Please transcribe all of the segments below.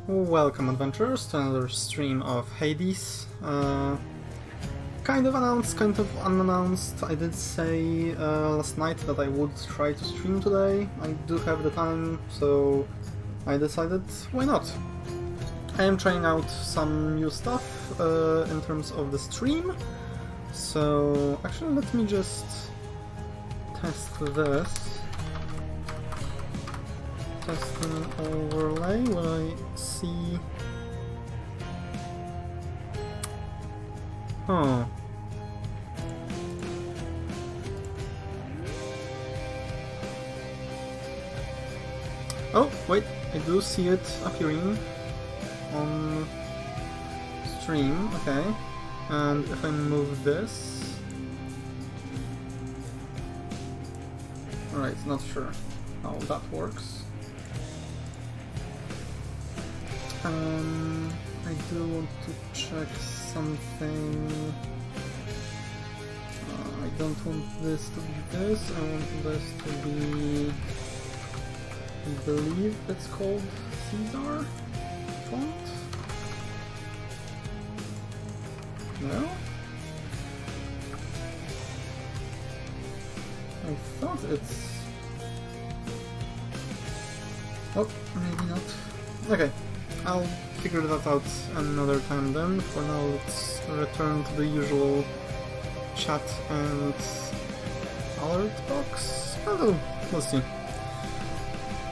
Welcome adventurers to another stream of Hades. Kind of announced, kind of unannounced. I did say last night that I would try to stream today. I do have the time, so I decided why not. I am trying out some new stuff in terms of the stream. So actually let me just test this. Testing overlay, will I see... Huh. Oh, wait, I do see it appearing on stream, okay. And if I move this... Alright, not sure how that works. I do want to check something. I don't want this to be this, I want this to be... I believe it's called Caesar font? No? I thought it's... Oh, maybe not. Okay. I'll figure that out another time then. For now, let's return to the usual chat and alert box. Oh, we'll see.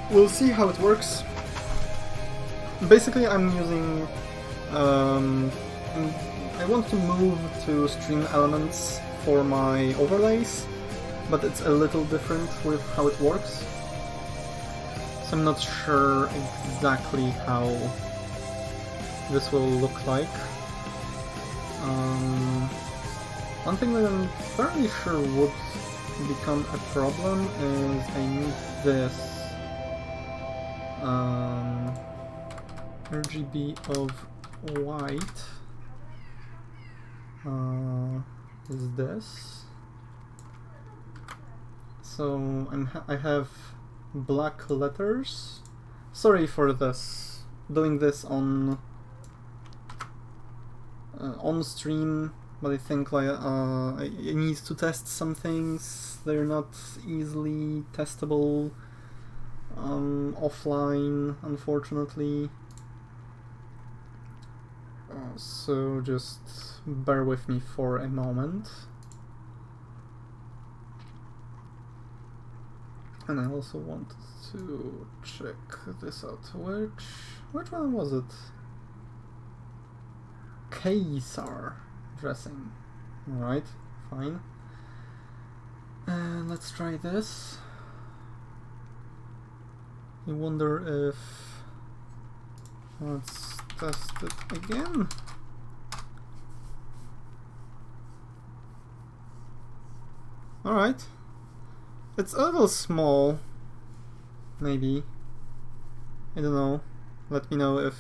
We'll see how it works. Basically, I'm using... I want to move to stream elements for my overlays, but it's a little different with how it works. So I'm not sure exactly how this will look like. One thing that I'm fairly sure would become a problem is I need this RGB of white is this. So I have black letters. Sorry for this. Doing this on stream, but I think like I need to test some things. They're not easily testable offline, unfortunately. So just bear with me for a moment. And I also wanted to check this out. Which one was it? Caesar dressing. Alright, fine. And let's try this. I wonder if... Let's test it again. Alright. It's a little small, maybe. I don't know. Let me know if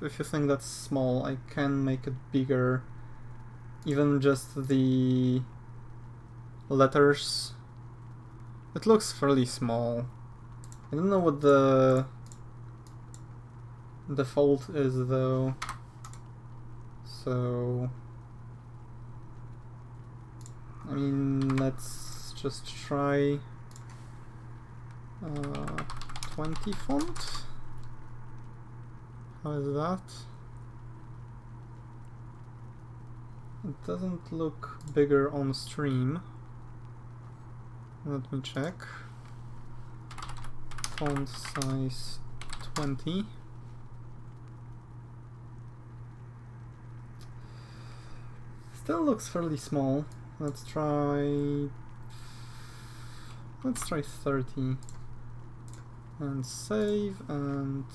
you think that's small. I can make it bigger. Even just the letters. It looks fairly small. I don't know what the default is though. So... I mean, let's just try 20 font. How is that? It doesn't look bigger on stream. Let me check. Font size 20. Still looks fairly small. Let's try 30 and save, and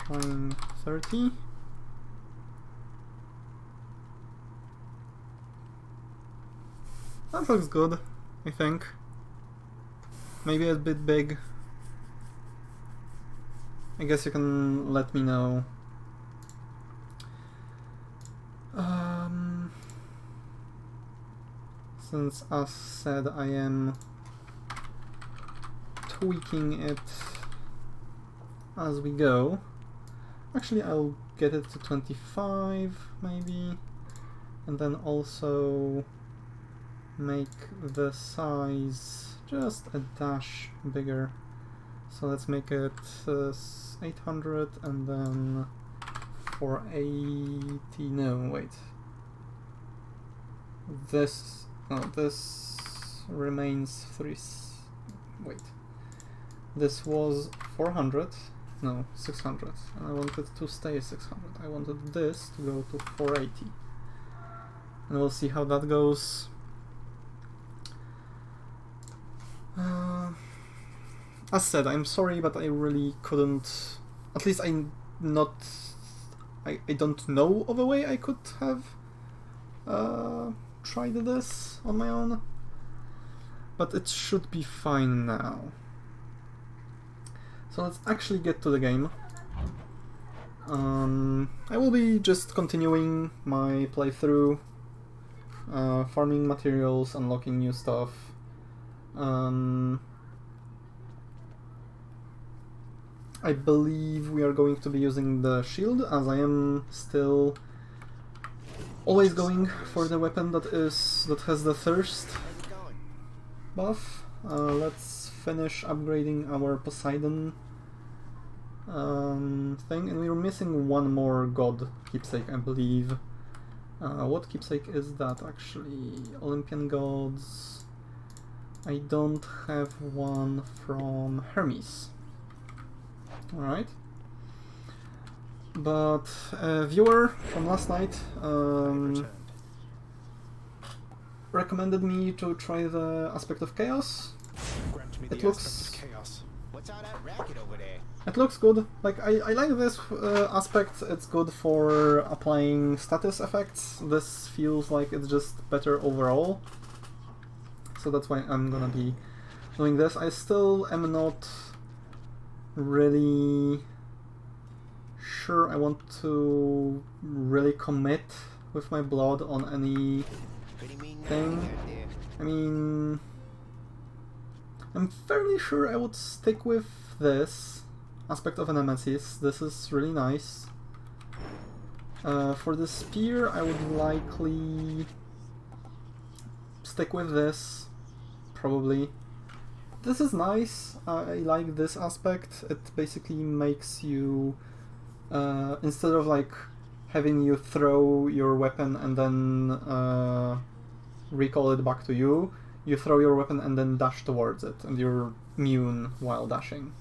trying 30. That looks good, I think. Maybe a bit big. I guess you can let me know. Since as said, I am tweaking it as we go. Actually, I'll get it to 25, maybe. And then also make the size just a dash bigger. So let's make it 800 and then 480. No, wait. This remains 3. Wait. This was 400. No, 600. And I wanted to stay 600. I wanted this to go to 480. And we'll see how that goes. As said, I'm sorry, but I really couldn't. At least I don't know of a way I could have tried this on my own. But it should be fine now. So let's actually get to the game. I will be just continuing my playthrough, farming materials, unlocking new stuff. I believe we are going to be using the shield, as I am still always going for the weapon that has the thirst buff. Let's finish upgrading our Poseidon thing, and we're missing one more god keepsake, I believe. What keepsake is that actually? Olympian gods. I don't have one from Hermes. Alright. But a viewer from last night recommended me to try the Aspect of Chaos. It looks good. Like, I like this aspect. It's good for applying status effects. This feels like it's just better overall. So that's why I'm gonna be doing this. I still am not really sure I want to really commit with my blood on any thing. I mean, I'm fairly sure I would stick with this Aspect of a Nemesis. This is really nice. For the spear, I would likely stick with this, probably. This is nice. I like this aspect. It basically makes you, instead of like having you throw your weapon and then recall it back to you, you throw your weapon and then dash towards it, and you're immune while dashing.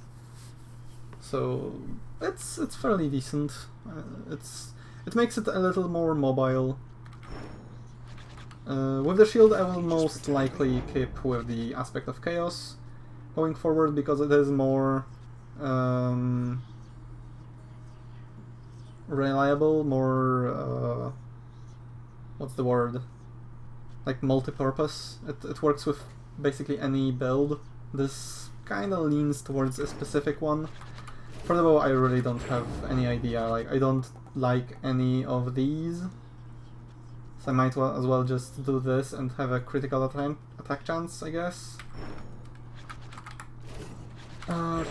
So it's fairly decent. It makes it a little more mobile. With the shield, I will most likely keep with the Aspect of Chaos going forward, because it is more reliable, more what's the word? Like multi-purpose. It works with basically any build. This kind of leans towards a specific one. For the bow, I really don't have any idea. Like, I don't like any of these, so I might as well just do this and have a critical attack chance, I guess.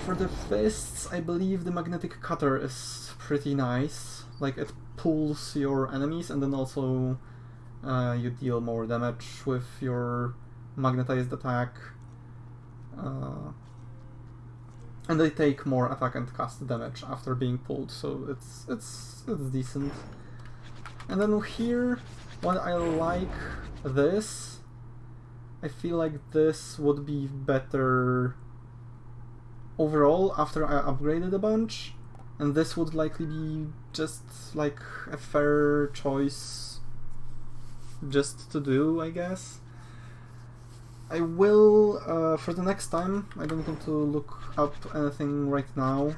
For the fists, I believe the magnetic cutter is pretty nice. Like, it pulls your enemies, and then also you deal more damage with your magnetized attack. And they take more attack and cast damage after being pulled, so it's decent. And then here, while I like this, I feel like this would be better overall after I upgraded a bunch, and this would likely be just like a fair choice just to do, I guess. I will, for the next time, I don't want to look up anything right now.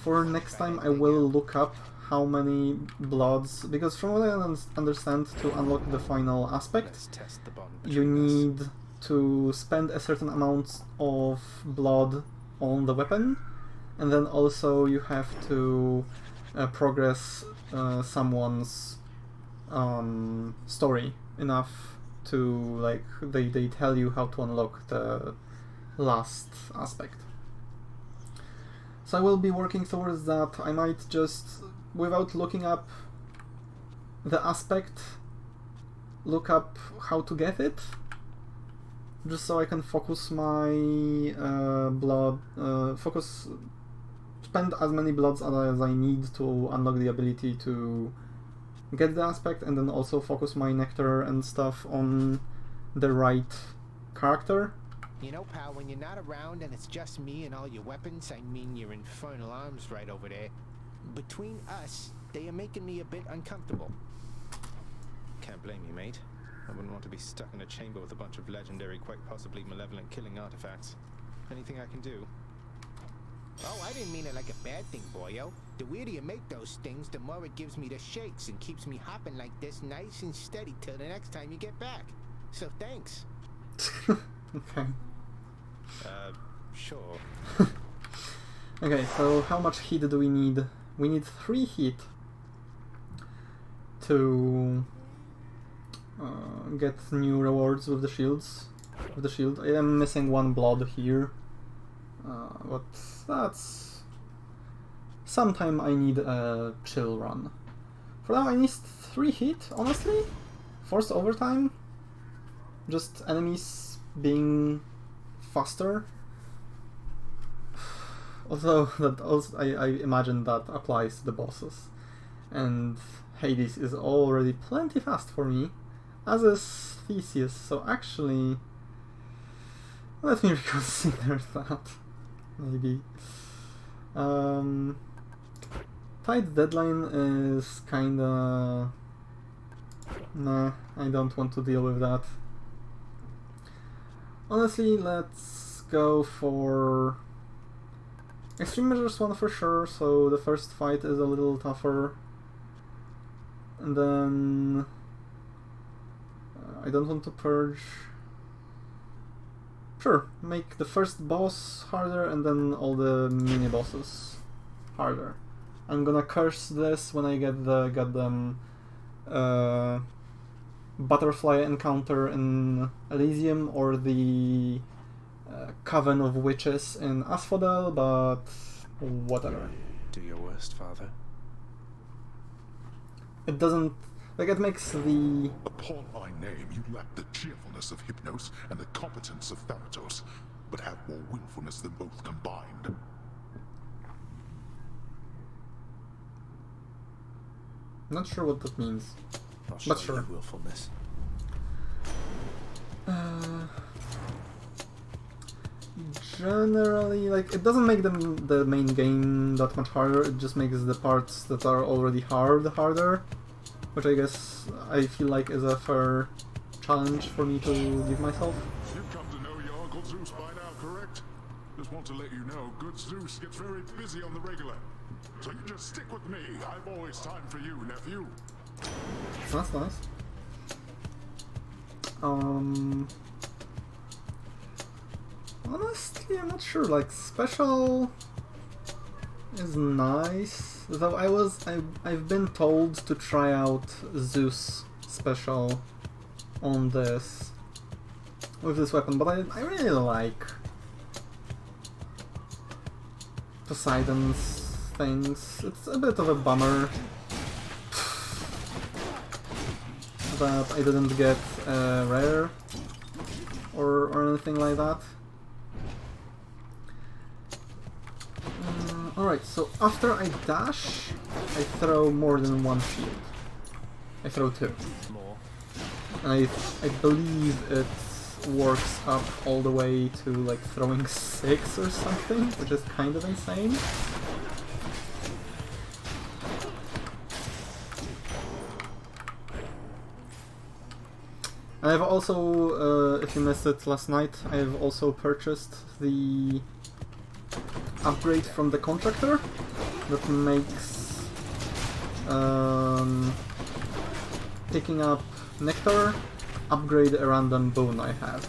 For next time I will look up how many bloods, because from what I understand, to unlock the final aspect, you need to spend a certain amount of blood on the weapon, and then also you have to progress someone's story enough to, like, they tell you how to unlock the last aspect. So I will be working towards that. I might just, without looking up the aspect, look up how to get it, just so I can focus my spend as many bloods as I need to unlock the ability to get the aspect, and then also focus my nectar and stuff on the right character. You know, pal, when you're not around and it's just me and all your weapons, I mean your infernal arms right over there, between us, they are making me a bit uncomfortable. Can't blame you, mate. I wouldn't want to be stuck in a chamber with a bunch of legendary, quite possibly malevolent killing artifacts. Anything I can do? Oh, I didn't mean it like a bad thing, boyo. The weirder you make those things, the more it gives me the shakes and keeps me hopping like this nice and steady till the next time you get back. So thanks. Okay. Sure. Okay, so how much heat do we need? We need 3 heat to get new rewards with the shields. With the shield, I am missing 1 blood here, but that's sometime I need a chill run. For now, I need 3 heat. Honestly, forced overtime, just enemies being faster. Although that also, I imagine that applies to the bosses, and Hades is already plenty fast for me, as is Theseus. So actually, let me reconsider that. Maybe. Tight deadline is kinda... Nah, I don't want to deal with that. Honestly, let's go for Extreme Measures 1 for sure, so the first fight is a little tougher. And then... I don't want to purge... Sure, make the first boss harder and then all the mini-bosses harder. I'm gonna curse this when I get the goddamn butterfly encounter in Elysium or the Coven of Witches in Asphodel, but whatever. Do your worst, father. It doesn't... like, it makes the... Upon my name, you lack the cheerfulness of Hypnos and the competence of Thanatos, but have more willfulness than both combined. Not sure what that means. I'll But show sure. you willfulness. Generally, like, it doesn't make the main game that much harder, it just makes the parts that are already hard harder, which I guess I feel like is a fair challenge for me to give myself. You've come to know your Uncle Zeus by now, correct? Just want to let you know, good Zeus gets very busy on the regular. So you just stick with me. I've always time for you, nephew. That's nice. Honestly, I'm not sure. Like, special is nice, though I've been told to try out Zeus special on this with this weapon, but I really like Poseidon's things. It's a bit of a bummer that I didn't get rare or anything like that. Alright, so after I dash, I throw more than 1 shield. I throw 2. More. And I believe it works up all the way to like throwing 6 or something, which is kind of insane. And I've also, if you missed it last night, I've also purchased the upgrade from the contractor that makes picking up nectar upgrade a random boon I have.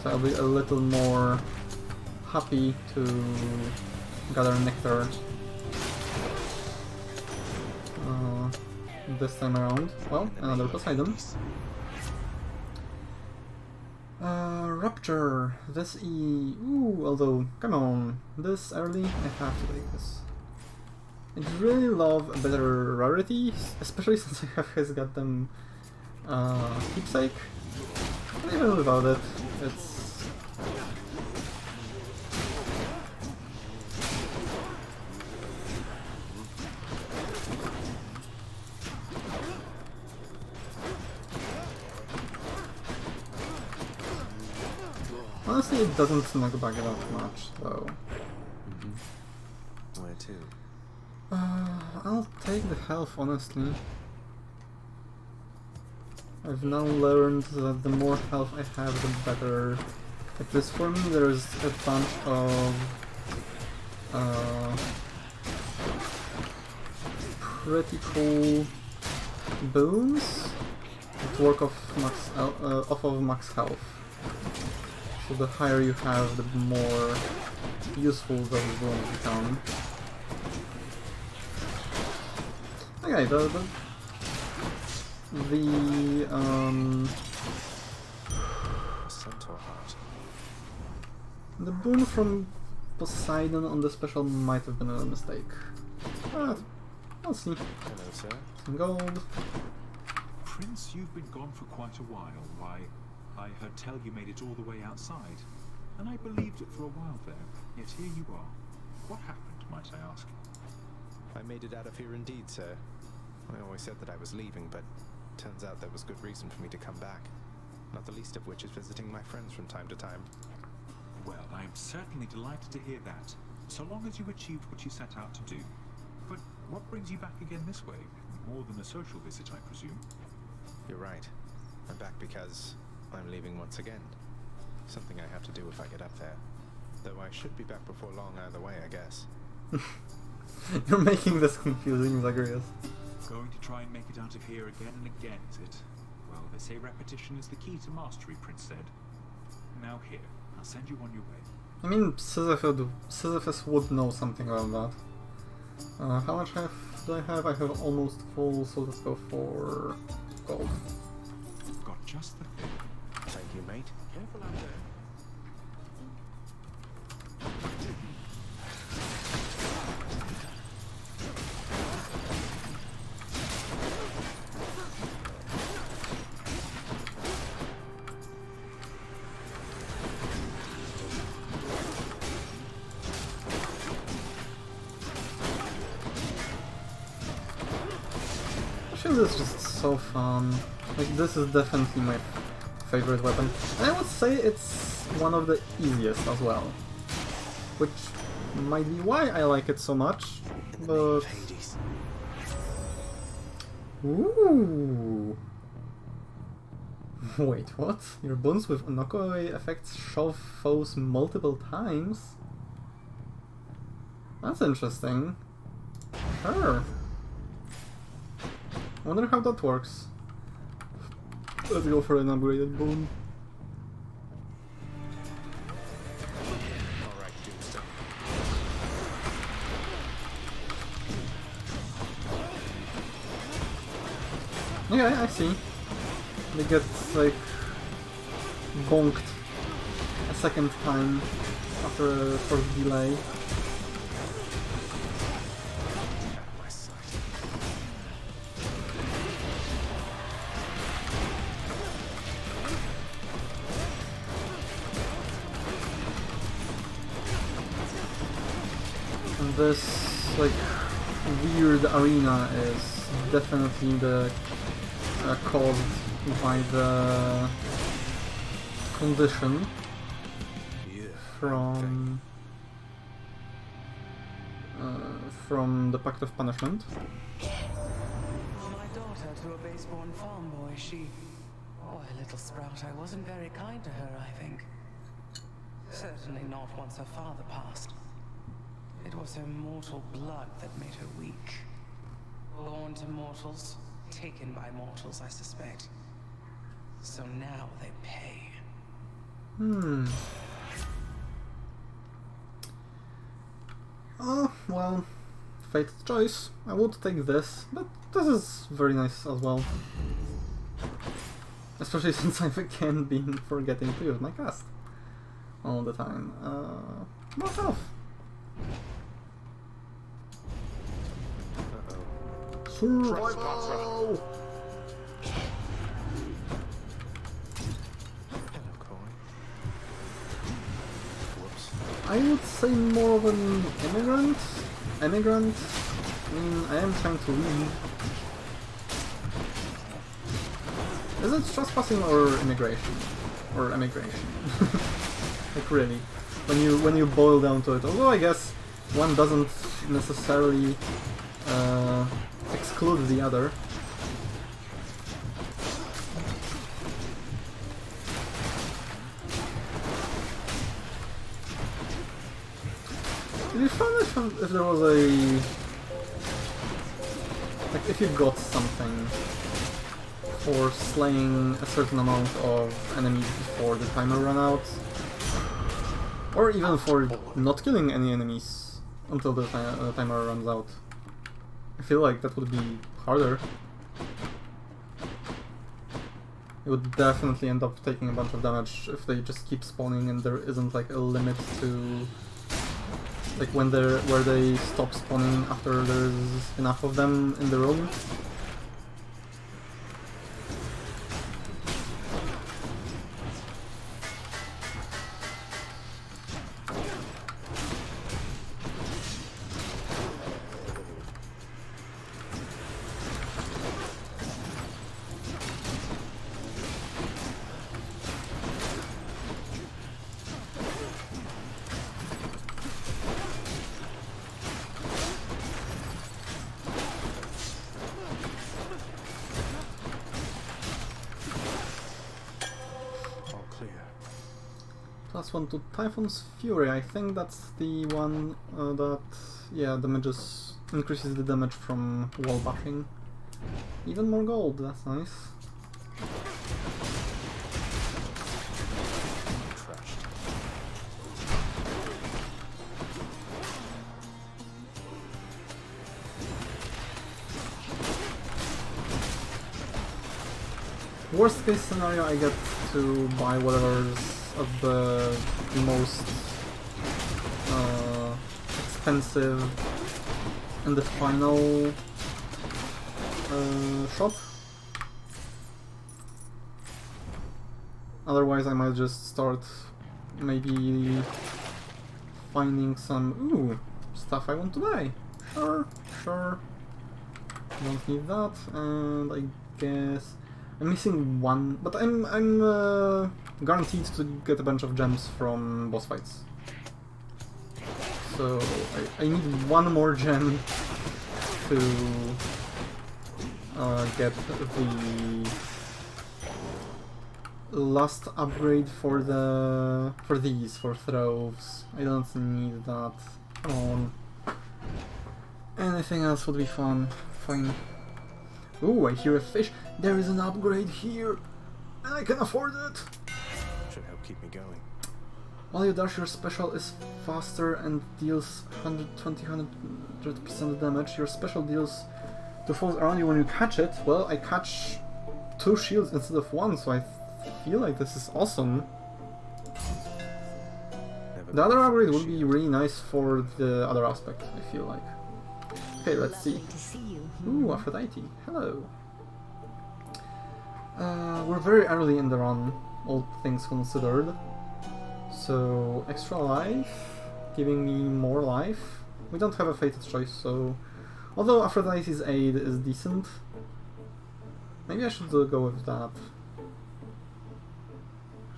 So I'll be a little more happy to gather nectar this time around. Well, another Poseidon. Rupture. This E. Ooh, although, come on. This early, I have to take this. I really love a better rarity, especially since I have his goddamn keepsake. But even without it, it's... Honestly, it doesn't knock back that much, though. Where to? I'll take the health, honestly. I've now learned that the more health I have, the better it is for me. There's a bunch of pretty cool boons that work off max health. So the higher you have, the more useful those boons become. Okay, the Centaur heart. the boon from Poseidon on the special might have been a mistake. But I'll see. Hello, sir. Some gold. Prince, you've been gone for quite a while. Why, I heard tell you made it all the way outside, and I believed it for a while there. Yet here you are. What happened, might I ask? I made it out of here indeed, sir. I always said that I was leaving, but turns out there was good reason for me to come back. Not the least of which is visiting my friends from time to time. Well, I am certainly delighted to hear that, so long as you achieved what you set out to do. But what brings you back again this way? More than a social visit, I presume. You're right. I'm back because I'm leaving once again. Something I have to do if I get up there. Though I should be back before long either way, I guess. You're making this confusing, Zagreus. Going to try and make it out of here again and again, is it? Well, they say repetition is the key to mastery, Prince said. Now here, I'll send you on your way. I mean, Sisyphus would know something about that. How much do I have? I have almost full, so let's go for gold. Got just the thing. Thank you, mate. Careful out there. Shield is just so fun. Like, this is definitely my favorite weapon. And I would say it's one of the easiest as well. Which might be why I like it so much, but... Hades. Ooh! Wait, what? Your boons with knockaway effects shove foes multiple times? That's interesting. Sure. Wonder how that works. Let's go for an upgraded boon. Alright, Doomstone. Okay, I see. They get, like, bonked a second time after a short delay. My sight. And this, like, weird arena is definitely the caused by the condition from the Pact of Punishment. My daughter to a base-born farm boy, she... Boy, little sprout, I wasn't very kind to her, I think. Certainly not once her father passed. It was her mortal blood that made her weak. Born to mortals, taken by mortals, I suspect. So now they pay. Oh, well, fate's choice. I would take this, but this is very nice as well. Especially since I've again been forgetting to use my cast all the time. More health. Survival! Hello, Coy. Whoops. I would say more of an immigrant. I mean, I am trying to leave. Is it trespassing or immigration? Or emigration? Like really, when you boil down to it. Although I guess one doesn't necessarily exclude the other. It'd be fun if there was a... like if you got something for slaying a certain amount of enemies before the timer ran out. Or even for not killing any enemies until the timer runs out. I feel like that would be harder. It would definitely end up taking a bunch of damage if they just keep spawning and there isn't like a limit to... like where they stop spawning after there's enough of them in the room. +1 to Typhoon's Fury. I think that's the one that, yeah, increases the damage from wall bashing. Even more gold, that's nice. Worst case scenario, I get to buy whatever's of the most expensive in the final shop. Otherwise I might just start maybe finding some stuff I want to buy. Sure. Don't need that, and I guess I'm missing one, but I'm guaranteed to get a bunch of gems from boss fights. So I need one more gem to get the last upgrade for these throws. I don't need that. Come on. Anything else would be fun. Fine. Ooh, I hear a fish. There is an upgrade here, and I can afford it. Should help keep me going. While you dash, your special is faster and deals 120-100% damage. Your special deals to foes around you when you catch it. Well, I catch 2 shields instead of 1, so I feel like this is awesome. The other upgrade would be really nice for the other aspect, I feel like. Okay, let's see. Ooh, Aphrodite. Hello. We're very early in the run, all things considered. So, extra life, giving me more life. We don't have a fated choice, so... although Aphrodite's aid is decent, maybe I should go with that.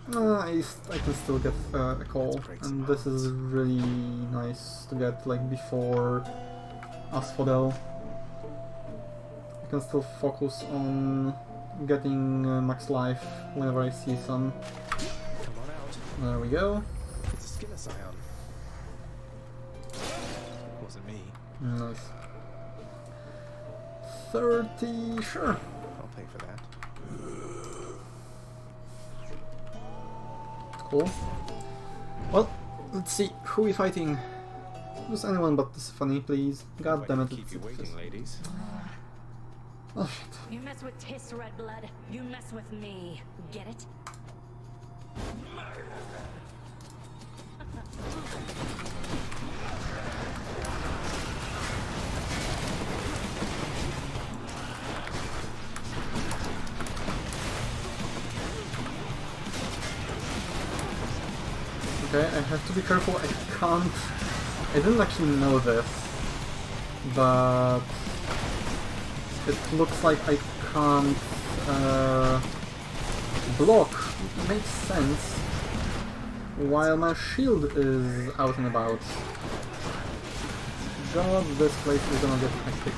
I can still get a call, and this is really nice to get like before Asphodel. I can still focus on getting max life whenever I see some. Come on out. There we go. It's a Skilla Scion. Wasn't me. Nice. 30, sure. I'll pay for that. Cool. Well, let's see. Who are we fighting? Just anyone but this funny, please. God damn it. Keep you waiting, ladies. Oh shit. You mess with Tiss, Redblood. You mess with me. Get it? Okay, I have to be careful. I didn't actually know this, but it looks like I can't block. It makes sense while my shield is out and about. God, this place is gonna get hectic.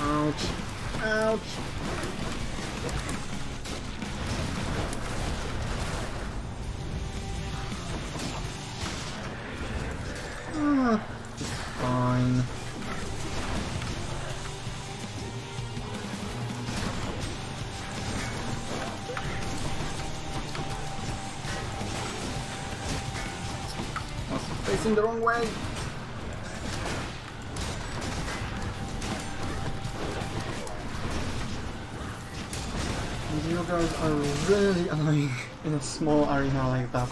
Ouch. Ouch. It's fine. I was facing the wrong way. You guys are really annoying in a small arena like that.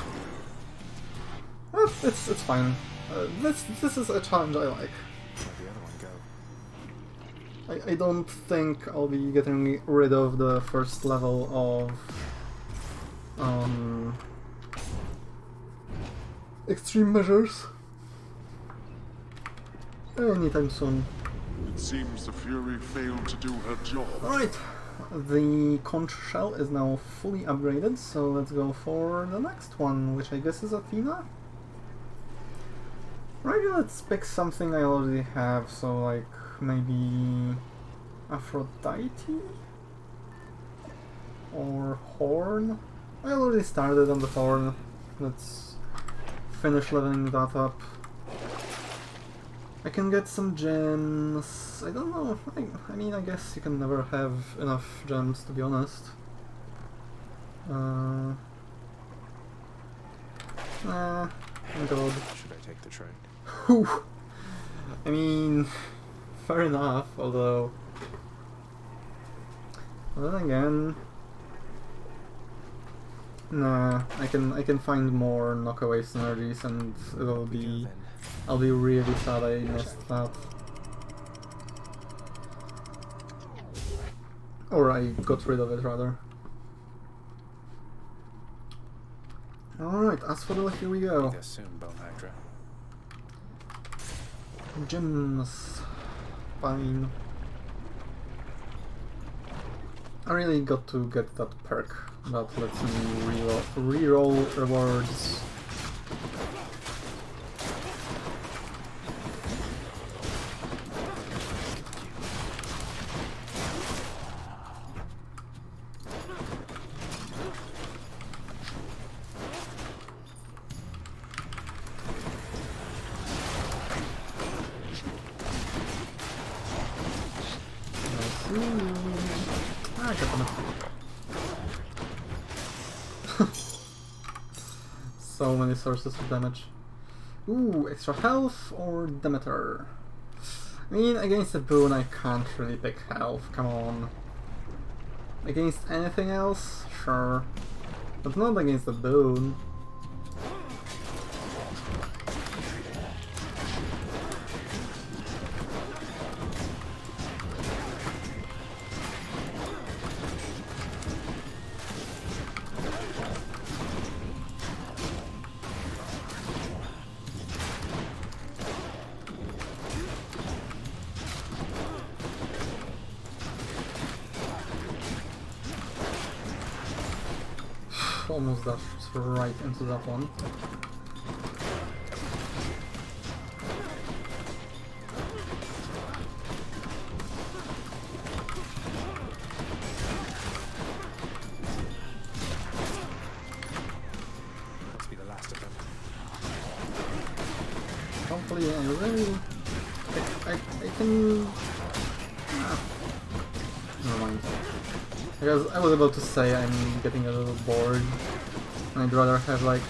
But it's fine. This is a challenge I like. Where'd the other one go? I don't think I'll be getting rid of the first level of extreme measures anytime soon. It seems the Fury failed to do her job. Alright, the conch shell is now fully upgraded, so let's go for the next one, which I guess is Athena? Right, let's pick something I already have, so like maybe Aphrodite? Or Horn? I already started on the Horn. Let's finish leveling that up. I can get some gems. I don't know. I mean, I guess you can never have enough gems, to be honest. Nah, I'm good. Should I take the train? Whew. I mean, fair enough, although... But then again... Nah, I can find more knockaway synergies and it'll be... I'll be really sad I missed that. Or I got rid of it, rather. Alright, Asphodel, here we go. Be there soon, Bone Hydra. Gems. Fine. I really got to get that perk that lets me reroll rewards. I got them. So many sources of damage. Ooh, extra health or Demeter? I mean, against a boon I can't really pick health, come on. Against anything else? Sure. But not against the boon. Almost dashed right into that one. Must be the last of them. Hopefully I really... I can... Ah. Never mind. I was about to say I'm getting a little bored, and I'd rather have like...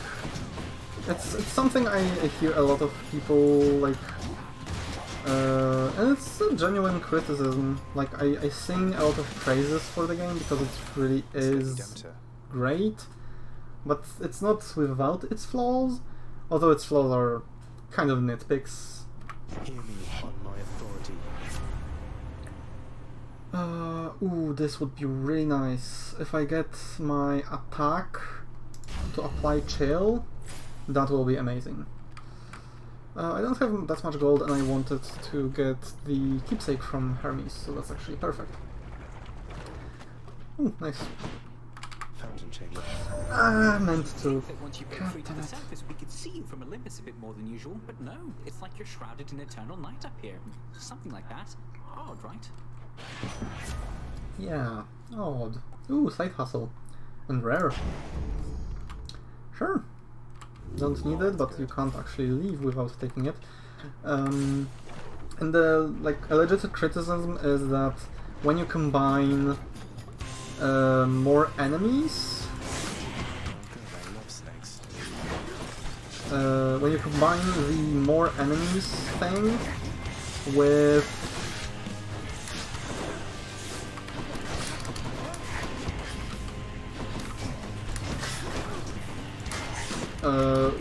It's something I hear a lot of people like... and it's a genuine criticism. Like, I sing a lot of praises for the game because it really is great, but it's not without its flaws, although its flaws are kind of nitpicks. Hear me on my authority. Ooh, this would be really nice. If I get my attack to apply chill, that will be amazing. I don't have that much gold and I wanted to get the keepsake from Hermes, so that's actually perfect. Ooh, nice. Fountain chamber. I meant to. That once you break free to the surface, we could see you from Olympus a bit more than usual, but no, it's like you're shrouded in eternal night up here. Something like that. Odd, right? Yeah, odd. Ooh, side hustle. And rare. Sure. Don't need it, but you can't actually leave without taking it. And the a legit criticism is that when you combine more enemies, when you combine the more enemies thing with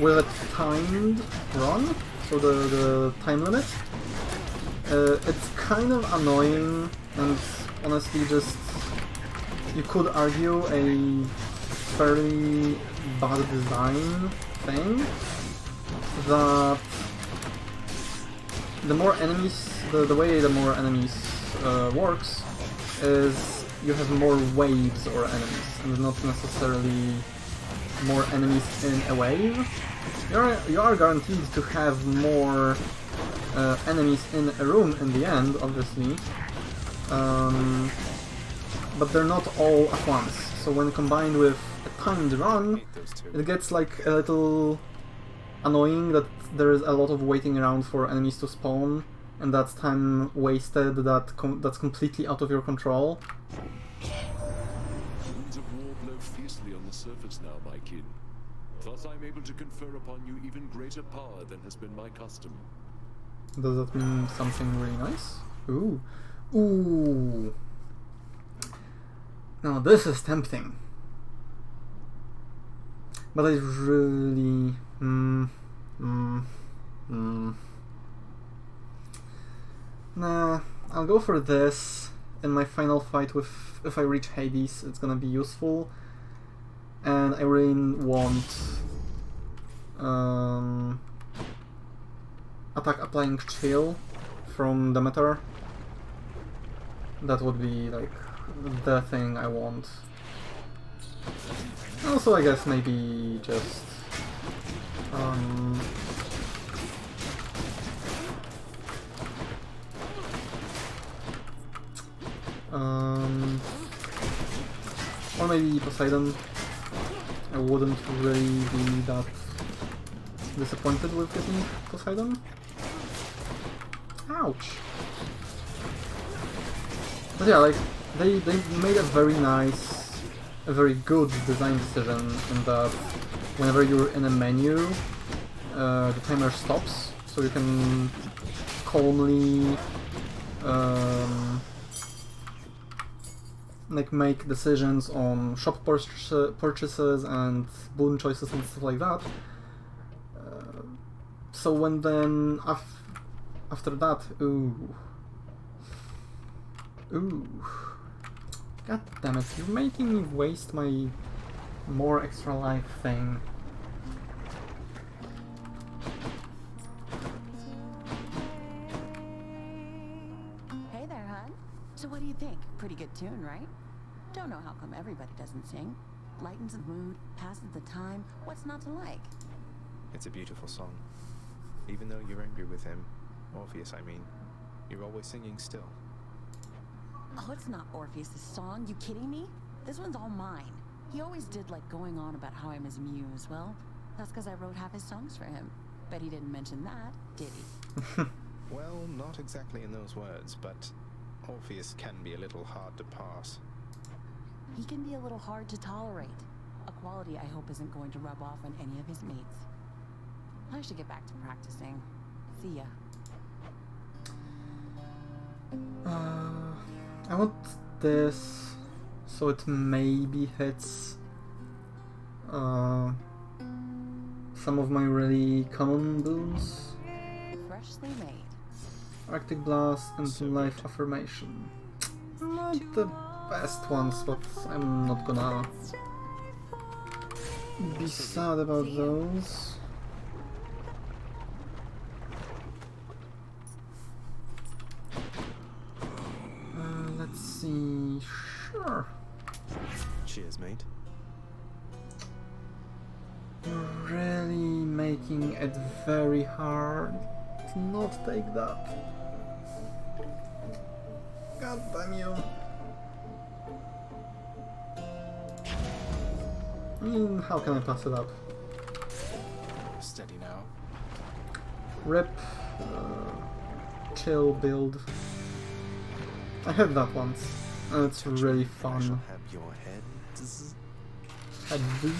a timed run, so the time limit, it's kind of annoying and honestly just, you could argue, a fairly bad design thing, that the more enemies, the way the more enemies works is you have more waves or enemies, and not necessarily more enemies in a wave. You are guaranteed to have more enemies in a room in the end, obviously, but they're not all at once. So when combined with a timed run, it gets like a little annoying that there is a lot of waiting around for enemies to spawn, and that's time wasted that's completely out of your control. Winds of war blow fiercely on the surface now, my kin. Thus I'm able to confer upon you even greater power than has been my custom. Does that mean something really nice? Ooh. Ooh. Now this is tempting. But I really... Nah, I'll go for this. In my final fight with... if I reach Hades, it's gonna be useful. And I really want... attack applying chill from Demeter. That would be like the thing I want. Also, I guess maybe just or maybe Poseidon. I wouldn't really be that disappointed with getting Poseidon. Ouch! But yeah, like, they made a very nice, a very good design decision in that whenever you're in a menu, the timer stops, so you can calmly like make decisions on shop purchases and boon choices and stuff like that. So when then after that, ooh, god damn it! You're making me waste my more extra life thing. Hey there, hon. So what do you think? Pretty good tune, right? Don't know how come everybody doesn't sing. Lightens the mood, passes the time. What's not to like? It's a beautiful song. Even though you're angry with him, Orpheus I mean, you're always singing still. Oh, it's not Orpheus' song. You kidding me? This one's all mine. He always did like going on about how I'm his muse. Well, that's because I wrote half his songs for him. Bet he didn't mention that, did he? Well, not exactly in those words, but Orpheus can be a little hard to pass. He can be a little hard to tolerate. A quality I hope isn't going to rub off on any of his mates. I should get back to practicing. See ya. I want this so it maybe hits some of my really common boons. Freshly made. Arctic Blast and Life Affirmation. Not the best ones, but I'm not gonna be sad about those. Let's see. Sure. Cheers, mate. You're really making it very hard to not take that. God damn you. I mean, how can I pass it up? Steady now. Rip. Chill build. I had that once, and it's really I shall fun. have your head. Had we?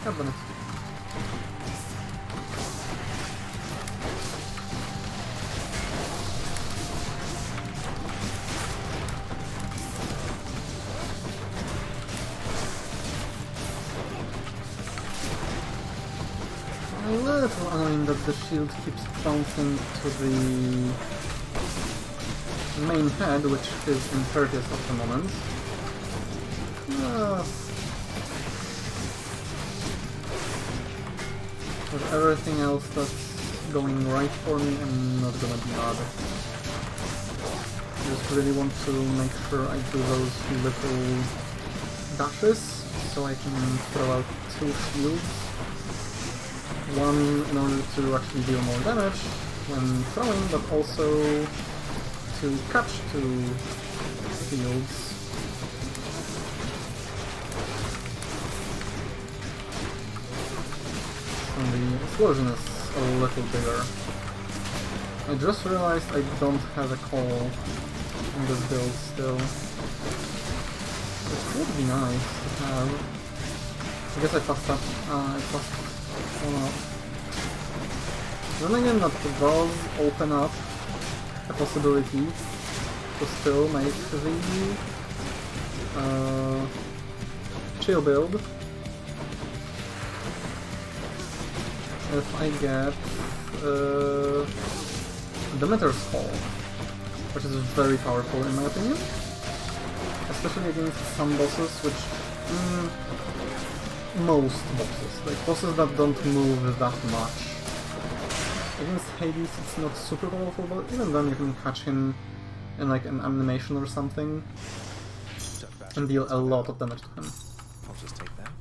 Cabinet. A little annoying that the shield keeps bouncing to the main head, which is impervious at the moment. With everything else that's going right for me, I'm not gonna be mad. I just really want to make sure I do those little dashes, so I can throw out 2 shields. One in order to actually deal more damage when throwing, but also to catch 2 shields. And the explosion is a little bigger. I just realized I don't have a call in this build still. It would be nice to have. I guess I passed up. I passed one up. Then again, that does open up a possibility to still make the chill build if I get Demeter's Call, which is very powerful in my opinion, especially against some bosses, which most bosses, like bosses that don't move that much. Against Hades it's not super powerful, but even then you can catch him in like an animation or something and deal a lot of damage to him. I'll just take that.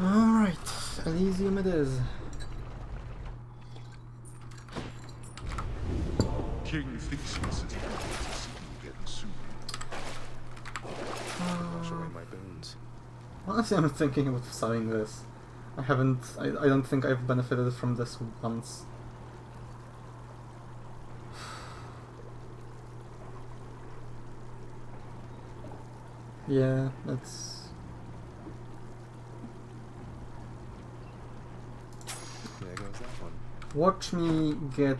Alright, Elysium it is. King Theseus is going to see you again soon. Showing my boons. Honestly, I'm thinking of selling this. I don't think I've benefited from this once. Yeah, that's... There goes that one. Watch me get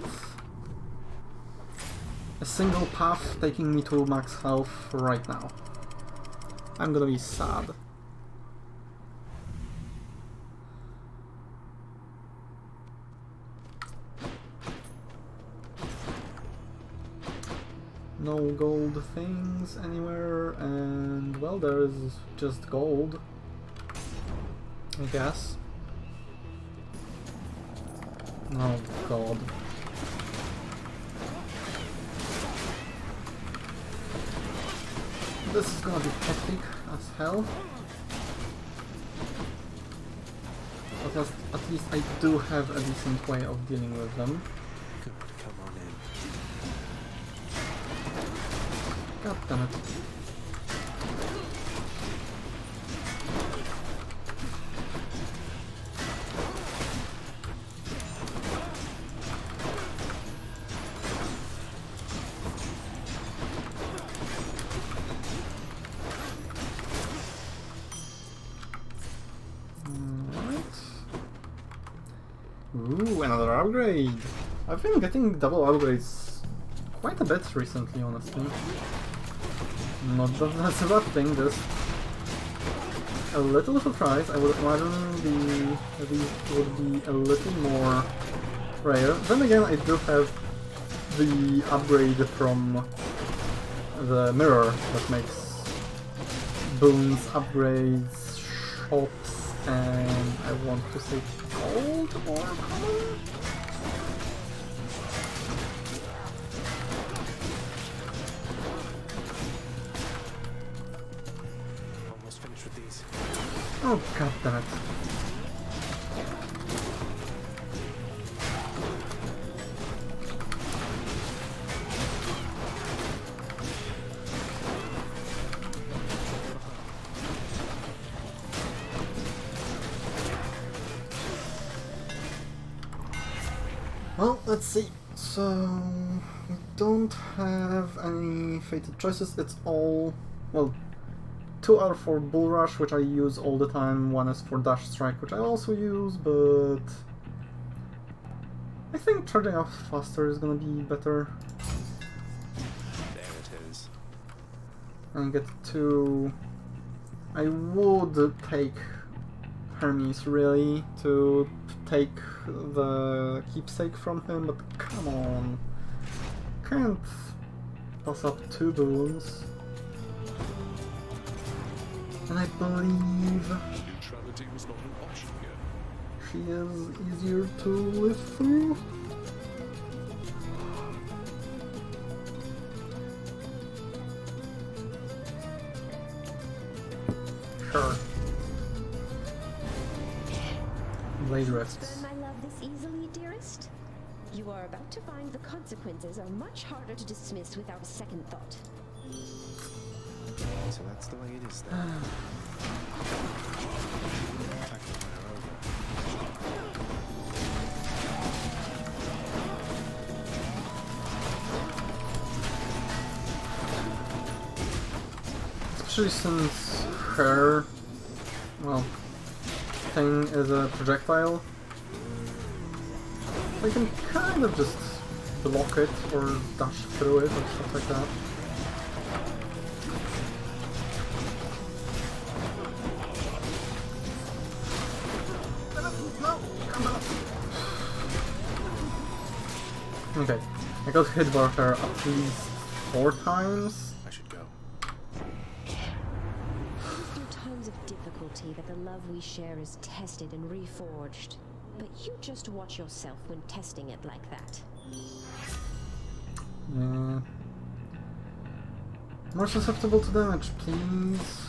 a single path taking me to max health right now. I'm gonna be sad. No gold things anywhere, and well, there is just gold, I guess. Oh god. This is gonna be hectic as hell. But at least I do have a decent way of dealing with them. Good, come on in. God damn it. Ooh, another upgrade! I've been getting double upgrades quite a bit recently, honestly. Not that that's a bad thing, just a little surprise. I would imagine these would be a little more rare. Then again, I do have the upgrade from the mirror that makes boons, upgrades, shops, and I want to say gold or common? Almost finished with these. Oh god damn it. Well, let's see. So, we don't have any fated choices. It's all, well, 2 are for Bull Rush, which I use all the time. 1 is for Dash Strike, which I also use, but I think charging off faster is gonna be better. There it is. And get 2. I would take Hermes, really, to take the keepsake from him, but come on. Can't pass up 2 boons. And I believe Neutrality was not an option here. she is easier to live through. Sure. Blade risks. Learn my love this easily, dearest? You are about to find the consequences are much harder to dismiss without a second thought. So that's the way it is then. Attack the winner over. Especially since her, well, thing is a projectile. I can kind of just block it or dash through it or stuff like that. Okay, I got hit by her at least 4 times. I should go. Through times of difficulty that the love we share is tested and reforged. But you just watch yourself when testing it like that. Yeah. More susceptible to damage, please.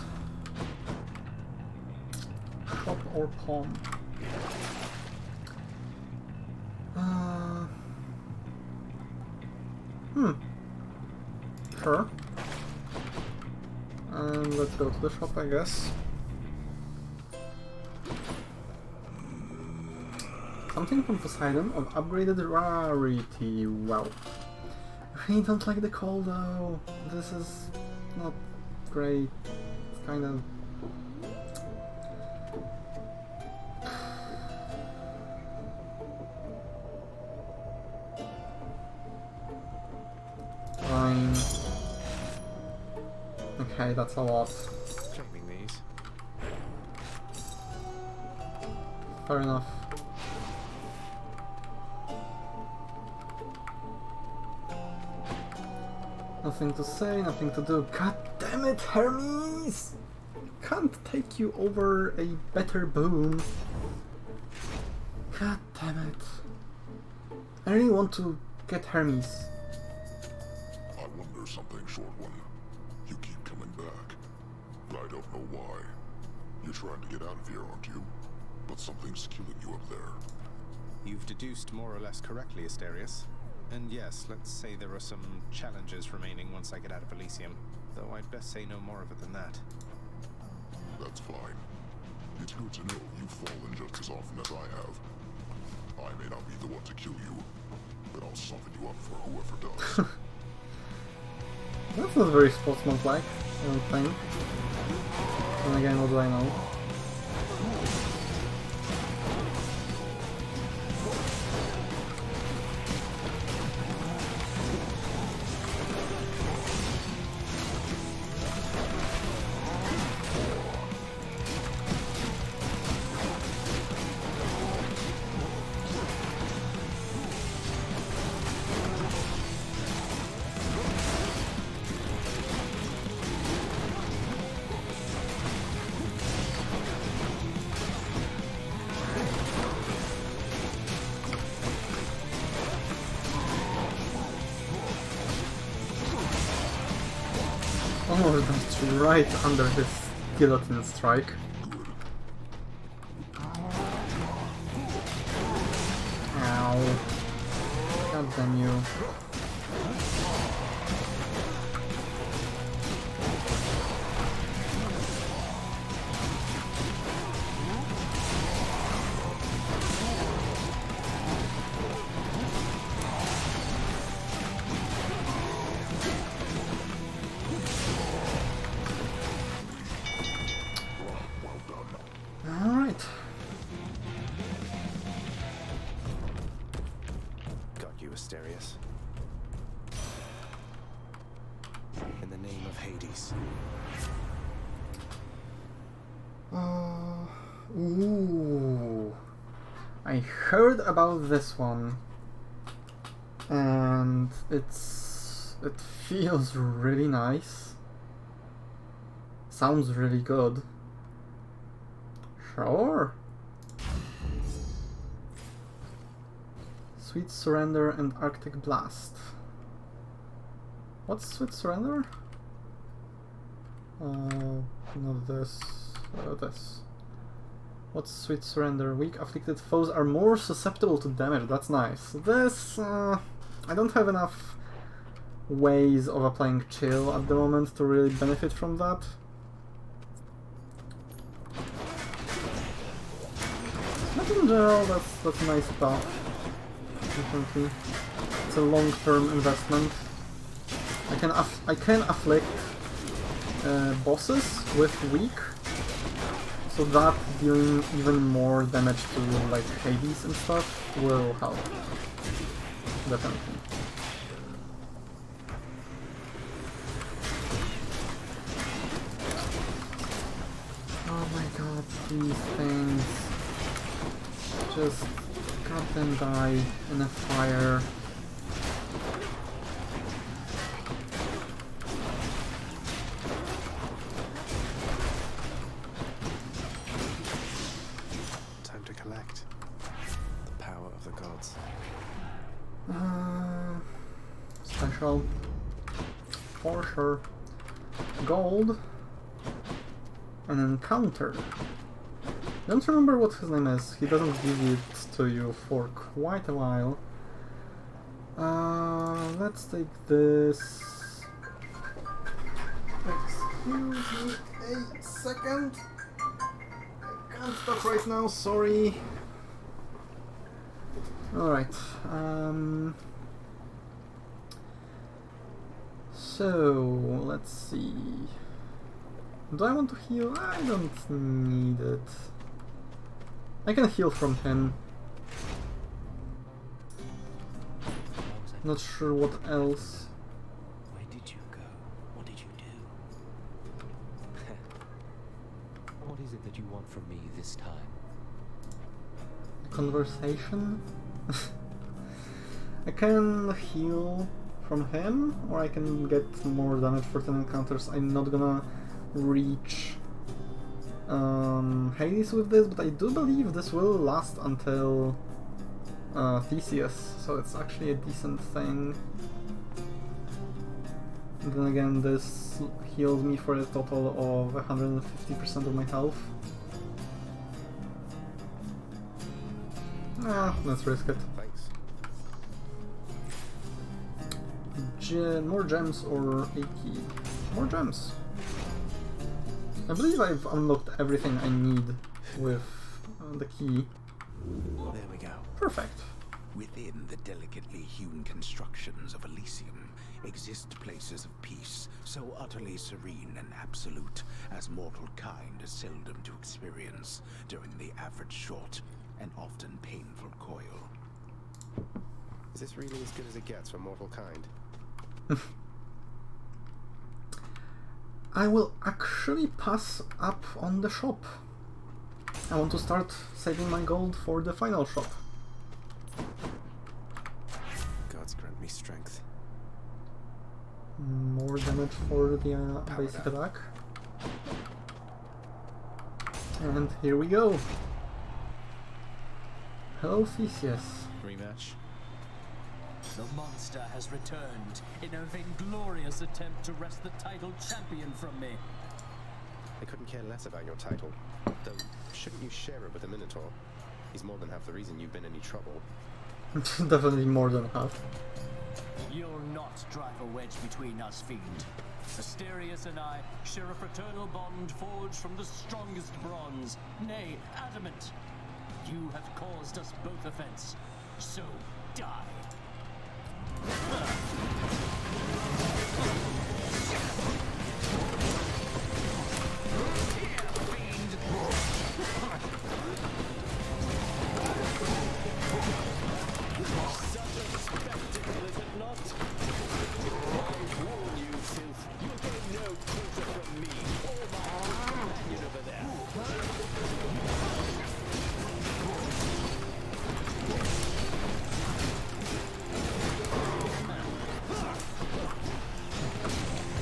Shop or pawn. Sure. And let's go to the shop, I guess. Something from Poseidon of upgraded rarity. Wow. I really don't like the call though. This is not great. It's kind of... Fine. Okay, that's a lot. Claiming these. Fair enough. Nothing to say, nothing to do. God damn it, Hermes! Can't take you over a better boon. God damn it. I really want to get Hermes. I wonder something, Short One. You keep coming back. I don't know why. You're trying to get out of here, aren't you? But that something's killing you up there. You've deduced more or less correctly, Asterius. And yes, let's say there are some challenges remaining once I get out of Elysium, though I'd best say no more of it than that. That's fine. It's good to know you've fallen just as often as I have. I may not be the one to kill you, but I'll soften you up for whoever does. That's not very sportsmanlike, I don't think. And again, what do I know? Oh, that's right under his guillotine strike. Ow. God damn you. Asterius. In the name of Hades. Ooh. I heard about this one, and it feels really nice. Sounds really good. Sure. Sweet Surrender and Arctic Blast. What's Sweet Surrender? Not this. This. What's Sweet Surrender? Weak afflicted foes are more susceptible to damage. That's nice. This, I don't have enough ways of applying chill at the moment to really benefit from that. But in general, that's a nice stuff. Definitely. It's a long-term investment. I can afflict bosses with weak, so that dealing even more damage to like Hades and stuff will help. Definitely. Oh my god, these things. Just cut them die in a fire. Time to collect the power of the gods. Special. For sure. Gold. An encounter. Don't remember what his name is. He doesn't give it to you for quite a while. Let's take this. Excuse me a second. I can't talk right now, sorry. Alright. So, let's see. Do I want to heal? I don't need it. I can heal from him. Not sure what else. Where did you go? What did you do? What is it that you want from me this time? Conversation? I can heal from him, or I can get more damage for 10 encounters. I'm not gonna reach Hades with this, but I do believe this will last until Theseus, so it's actually a decent thing. And then again, this heals me for a total of 150% of my health. Ah, let's risk it. Thanks. More gems or a key? More gems. I believe I've unlocked everything I need with the key. There we go. Perfect. Within the delicately hewn constructions of Elysium exist places of peace, so utterly serene and absolute as mortal kind is seldom to experience during the average short and often painful coil. Is this really as good as it gets for mortal kind? I will actually pass up on the shop. I want to start saving my gold for the final shop. Gods grant me strength. More damage for the basic attack. And here we go. Hello, Theseus. Rematch. The monster has returned in a vainglorious attempt to wrest the title champion from me. I couldn't care less about your title. Though, shouldn't you share it with the Minotaur? He's more than half the reason you've been in any trouble. Definitely more than half. You'll not drive a wedge between us, fiend. Asterius and I share a fraternal bond forged from the strongest bronze, nay, adamant. You have caused us both offense, so die.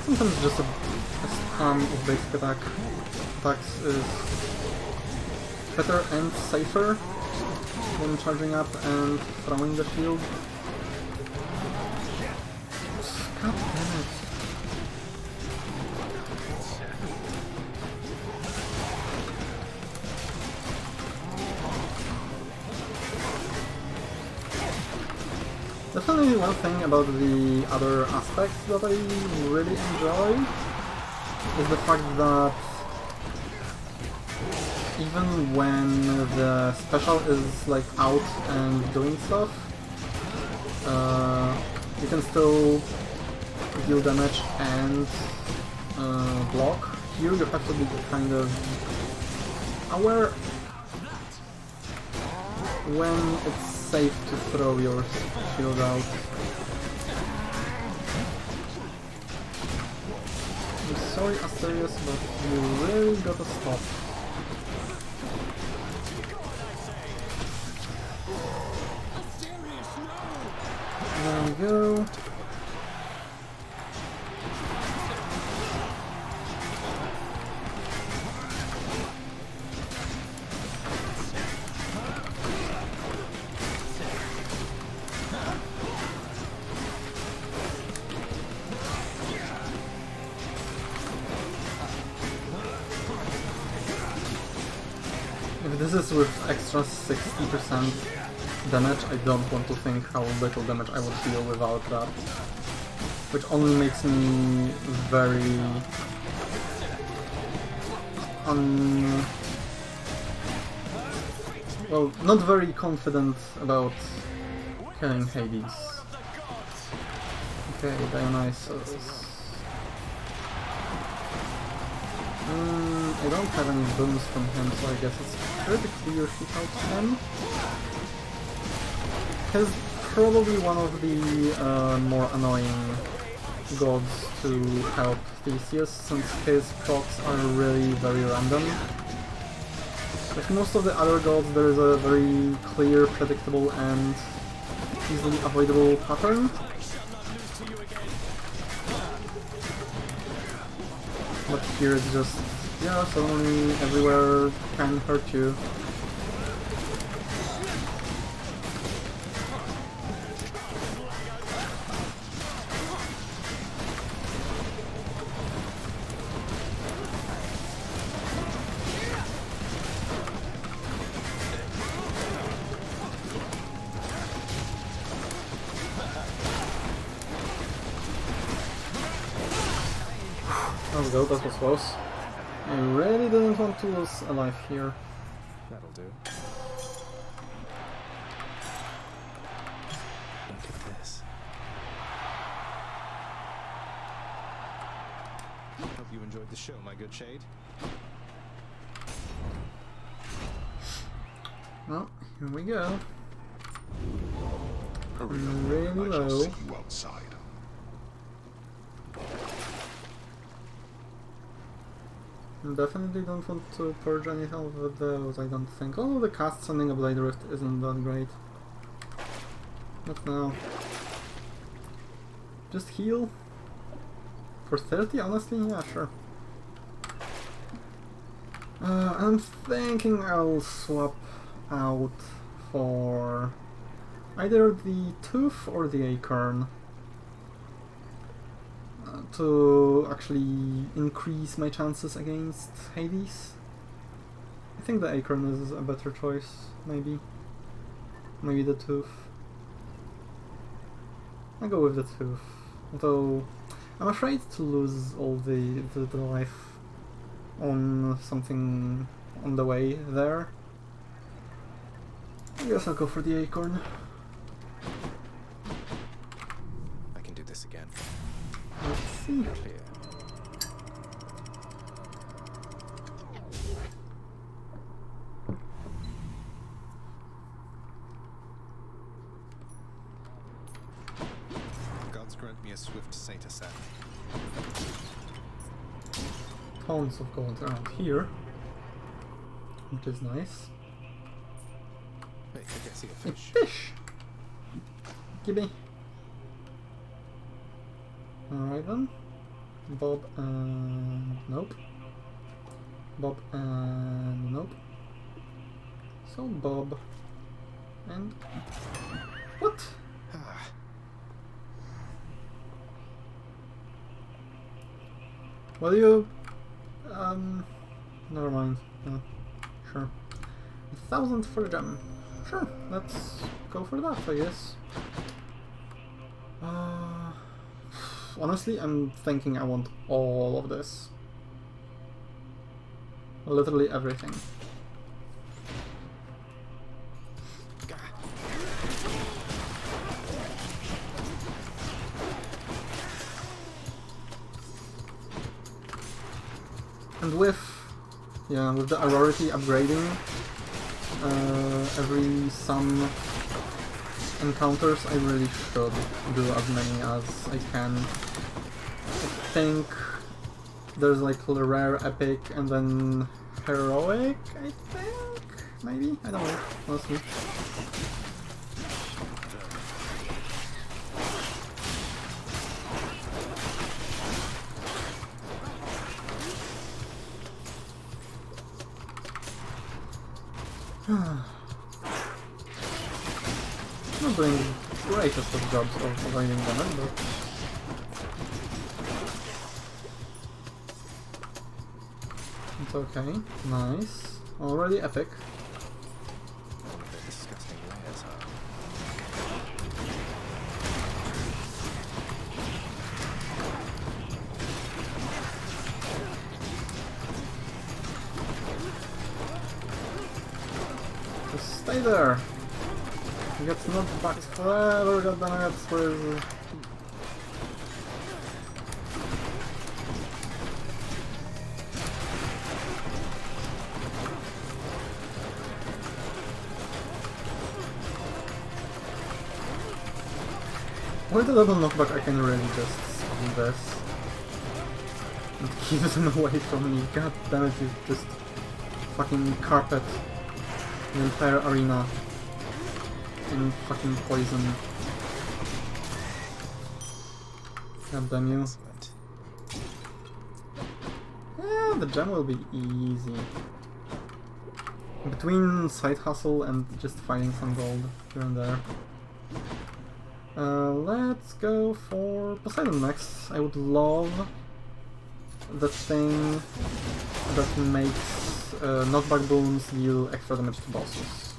Sometimes just a spam of basic attacks is better and safer when charging up and throwing the shield. God damn it. Definitely one thing about the other aspects that I really enjoy is the fact that even when the special is like out and doing stuff, you can still deal damage and block. Here you have to be kind of aware when it's safe to throw your shield out. I'm sorry, Asterius, but you really gotta stop. There we go. If this is with extra 60% damage, I don't want to think how little damage I would deal without that. Which only makes me very... well, not very confident about killing Hades. Okay, Dionysus. I don't have any boons from him, so I guess it's pretty clear shoot out to him. He's probably one of the more annoying gods to help Theseus, since his procs are really very random. With most of the other gods there is a very clear, predictable and easily avoidable pattern. But here it's just, yeah, suddenly everywhere can hurt you. Let's go, that was close. I really didn't want to lose a life here. That'll do. Look at this. Hope you enjoyed the show, my good Shade. Well, here we go. Hurry Really up, I shall low. see you outside. Definitely don't want to purge anything of those, I don't think. Although the cast sending a Blade Rift isn't that great. Not now. Just heal? For 30, honestly? Yeah, sure. I'm thinking I'll swap out for either the Tooth or the Acorn to actually increase my chances against Hades. I think the Acorn is a better choice, maybe. Maybe the Tooth. I'll go with the Tooth. Though I'm afraid to lose all the life on something on the way there. I guess I'll go for the Acorn. I can do this again. Let's see. Clear. Gods grant me a swift saint ascent. Tons of gold around here, which is nice. Hey, I can see a A fish. fish! Gimme. Alright then. Bob and nope. Bob and nope. So Bob and what? Will you never mind. No. Sure. 1,000 for a gem. Sure, let's go for that, I guess. Honestly, I'm thinking I want all of this. Literally everything. And with the Aurority upgrading, every some encounters I really should do as many as I can. I think there's like rare, epic, and then heroic, I think? Maybe? I don't know, honestly. Not doing the greatest of jobs of avoiding damage, but it's okay. Nice. Already epic. One of the disgusting layers, huh? Just stay there. He gets knocked back forever, goddammit, where is he? With the double knockback I can really just spam this and keep them away from me. God damn it, you just fucking carpet the entire arena in fucking poison. God damn you. Excellent. Yeah, the gem will be easy. Between side hustle and just finding some gold here and there. Let's go for Poseidon next. I would love the thing that makes knockback boons deal extra damage to bosses.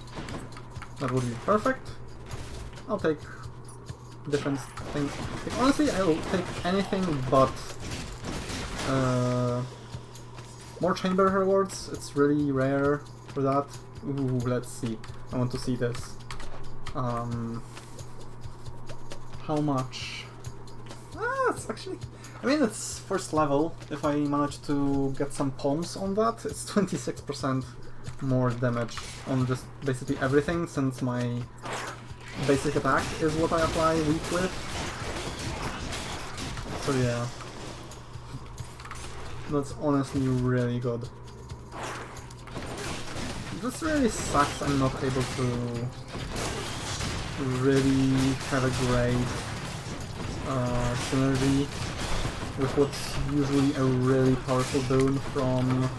That would be perfect. I'll take different things. Like, honestly, I will take anything but more chamber rewards. It's really rare for that. Ooh, let's see. I want to see this. How much? It's actually... I mean, it's first level. If I manage to get some palms on that, it's 26% more damage on just basically everything, since my basic attack is what I apply weak with. So yeah. That's honestly really good. This really sucks I'm not able to really have a great synergy with what's usually a really powerful boon from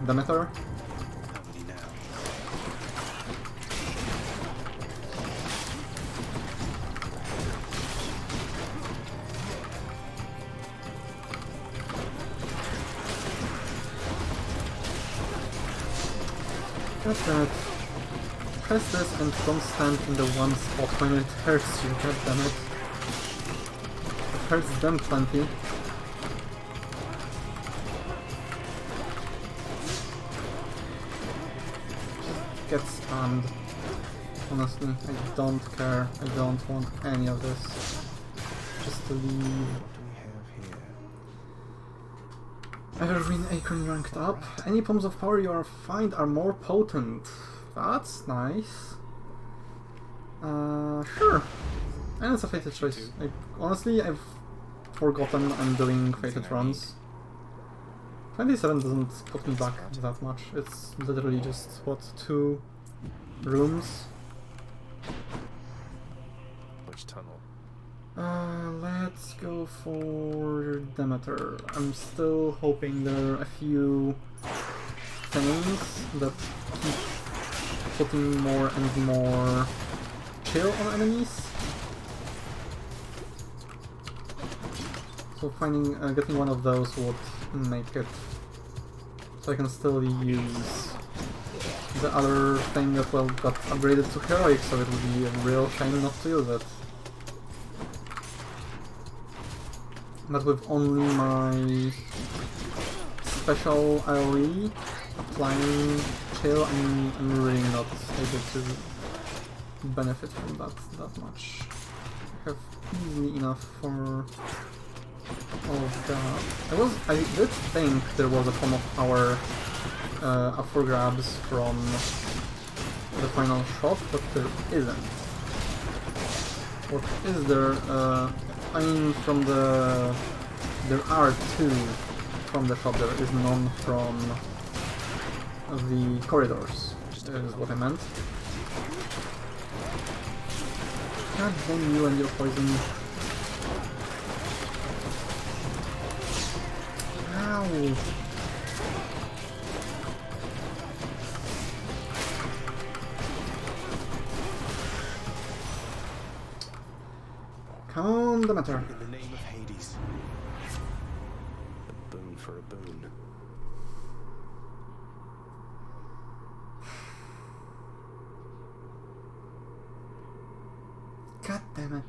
Demeter. Just that. Press this and don't stand in the one spot when it hurts you, goddammit. It hurts them plenty. Just get spammed. Honestly, I don't care. I don't want any of this. Just to leave. Evergreen Acorn ranked up. Any palms of power you find are more potent. That's nice. Sure. And it's a fated choice. Honestly, I've forgotten I'm doing fated runs. 27 doesn't put me back that much. It's literally just, what, 2 rooms? Which tunnel? Let's go for Demeter. I'm still hoping there are a few things that keep putting more and more chill on enemies. So finding, getting one of those would make it so I can still use the other thing that well got upgraded to heroic, so it would be a real shame not to use it. But with only my special AoE applying chill, I'm really not able to benefit from that much. I have easily enough for all of that. I did think there was a form of power up for grabs from the final shop, but there isn't. What is there? I mean, from the... There are 2 from the shop, there is none from the corridors, is what I meant. God damn you and your poison. Ow! Come on, Demeter. In the name of Hades. A boon for a boon. God damn it.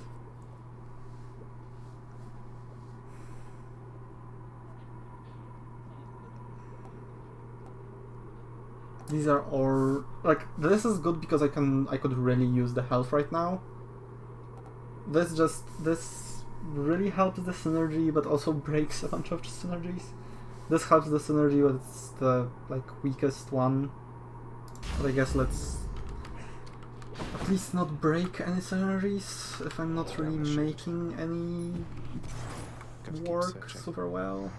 These are all like this is good because I could really use the health right now. This really helps the synergy, but also breaks a bunch of synergies. This helps the synergy, but it's the weakest one. But I guess let's at least not break any synergies if I'm not really making any work super well.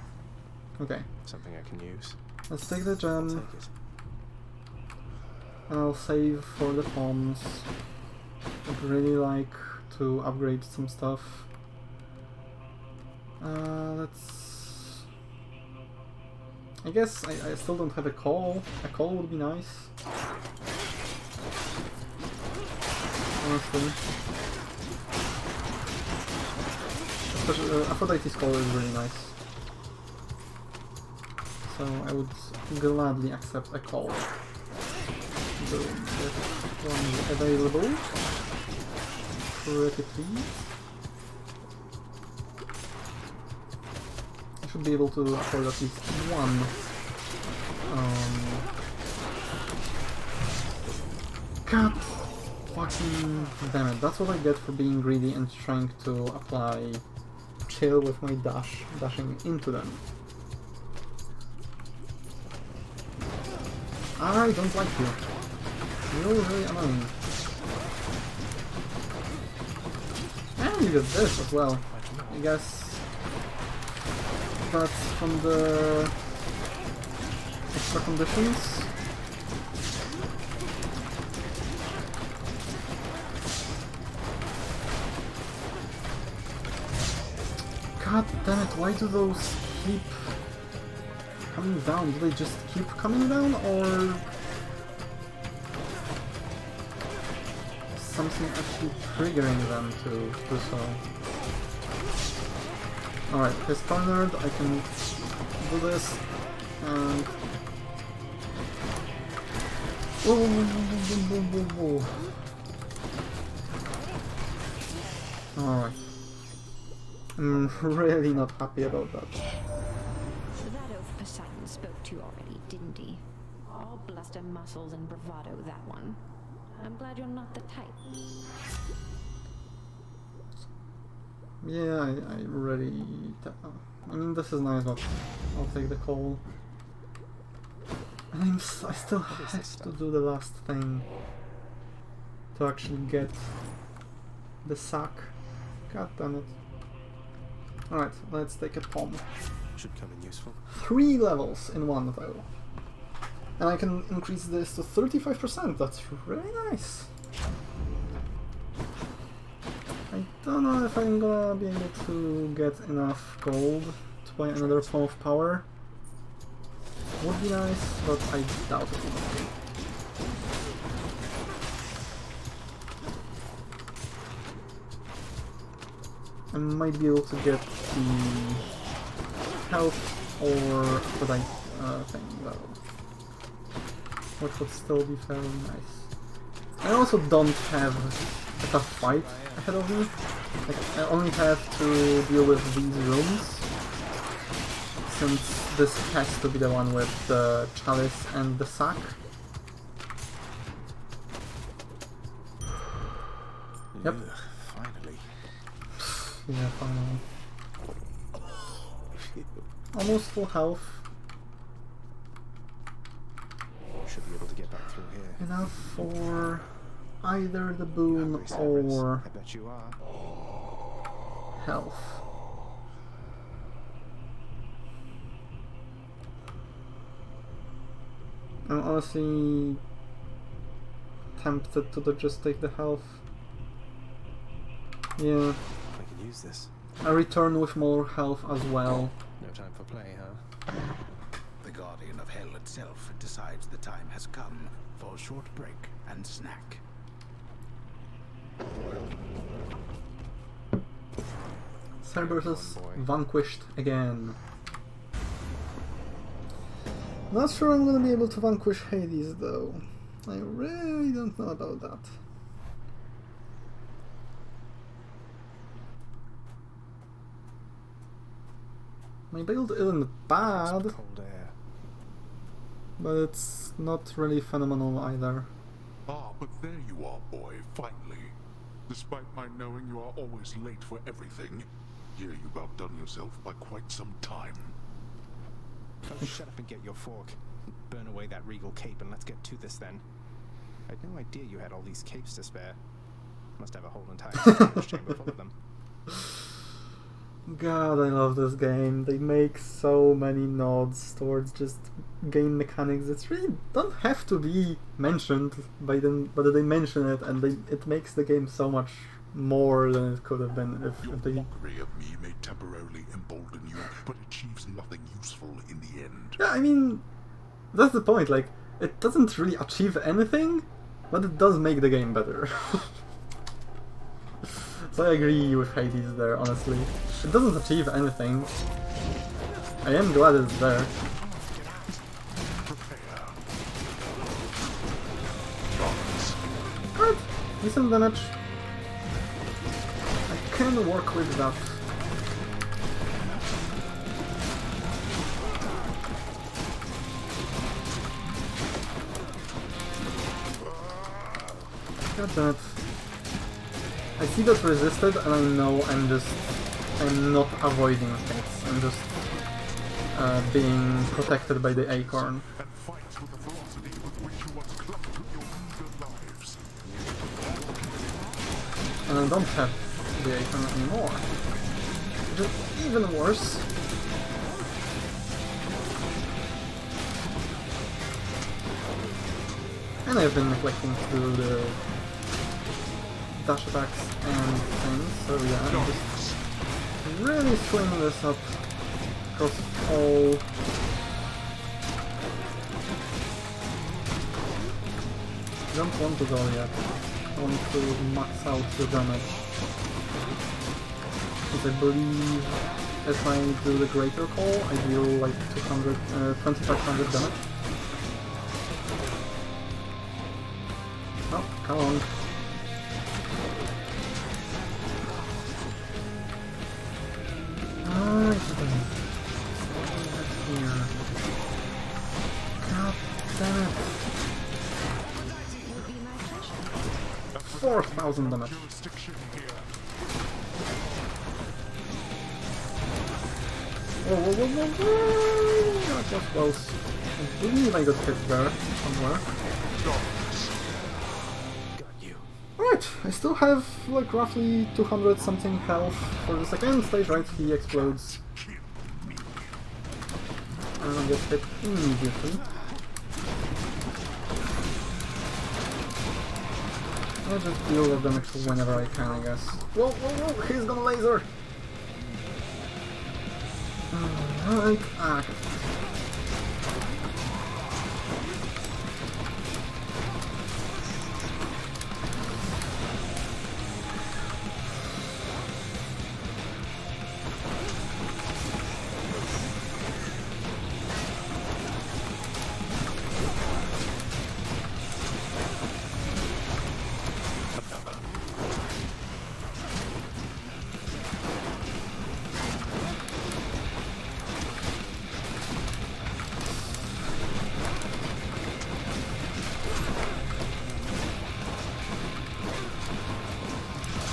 Okay. Something I can use. Let's take the gem. And I'll save for the palms. I'd really like to upgrade some stuff. Let's... I guess I still don't have a call. A call would be nice. Honestly. Especially Aphrodite's call is really nice. So I would gladly accept a call. Boom. This one is available. Pretty please. should be able to afford at least one. God fucking damn it, that's what I get for being greedy and trying to apply chill with my dashing into them. I don't like you. You're really annoying. And you get this as well. I guess that's from the extra conditions. God damn it, why do those keep coming down? Do they just keep coming down, or something actually triggering them to do so? Alright, he's cornered, I can do this, and... Alright. I'm really not happy about that. That oaf Poseidon spoke to you already, didn't he? All bluster, muscles, and bravado, that one. I'm glad you're not the type. Yeah, I really... I mean, this is nice, but I'll take the call. And I still have to do the last thing to actually get the sack. God damn it. Alright, let's take a palm. Should come in useful. 3 levels in one though. And I can increase this to 35%, that's really nice. I don't know if I'm gonna be able to get enough gold to buy another Palm of Power. Would be nice, but I doubt it. I might be able to get the health or the thing though, which would still be fairly nice. I also don't have a tough fight ahead of me. Like, I only have to deal with these rooms, since this has to be the one with the chalice and the sack. Yep. Finally. Yeah, finally. Almost full health. Should be able to get back through here. Enough for either the boon or I bet you are. health. I'm honestly tempted to just take the health. Yeah. I can use this. I return with more health as well. No time for play, huh? The Guardian of Hell itself decides the time has come for a short break and snack. Cerberus vanquished again. Not sure I'm gonna be able to vanquish Hades though. I really don't know about that. My build isn't bad, Cold air. but it's not really phenomenal either. Ah, but there you are, boy, finally. Despite my knowing you are always late for everything, here you've outdone yourself by quite some time. Oh, shut up and get your fork. Burn away that regal cape and let's get to this then. I had no idea you had all these capes to spare. Must have a whole entire storage chamber full of them. God, I love this game. They make so many nods towards just game mechanics that really don't have to be mentioned by them, but they mention it, and it makes the game so much more than it could have been if they... Mockery of me may temporarily embolden you, but achieves nothing useful in the end. Yeah, I mean, that's the point. Like, it doesn't really achieve anything, but it does make the game better. So I agree with Hades there, honestly. It doesn't achieve anything. I am glad it's there. Good. Decent damage. I can work with that. God damn it. I see that resisted and I know I'm not avoiding things. I'm just being protected by the acorn. And I don't have the acorn anymore. Which is even worse. And I've been neglecting to do the dash attacks and things, so yeah, I'm just really swinging this up across all. I don't want to go yet. I want to max out the damage. Because I believe if I do the greater call, I deal like 2500 damage. Oh, come on. Here. God damn it. 4,000 damage. Whoa, whoa, whoa, whoa, whoa! That was close. I believe I got hit there, somewhere. Alright, I still have like roughly 200 something health for the second stage, right? He explodes. And I get hit immediately. I'll just deal with damage whenever I can, I guess. Whoa, whoa, whoa! He's gonna laser! Alright,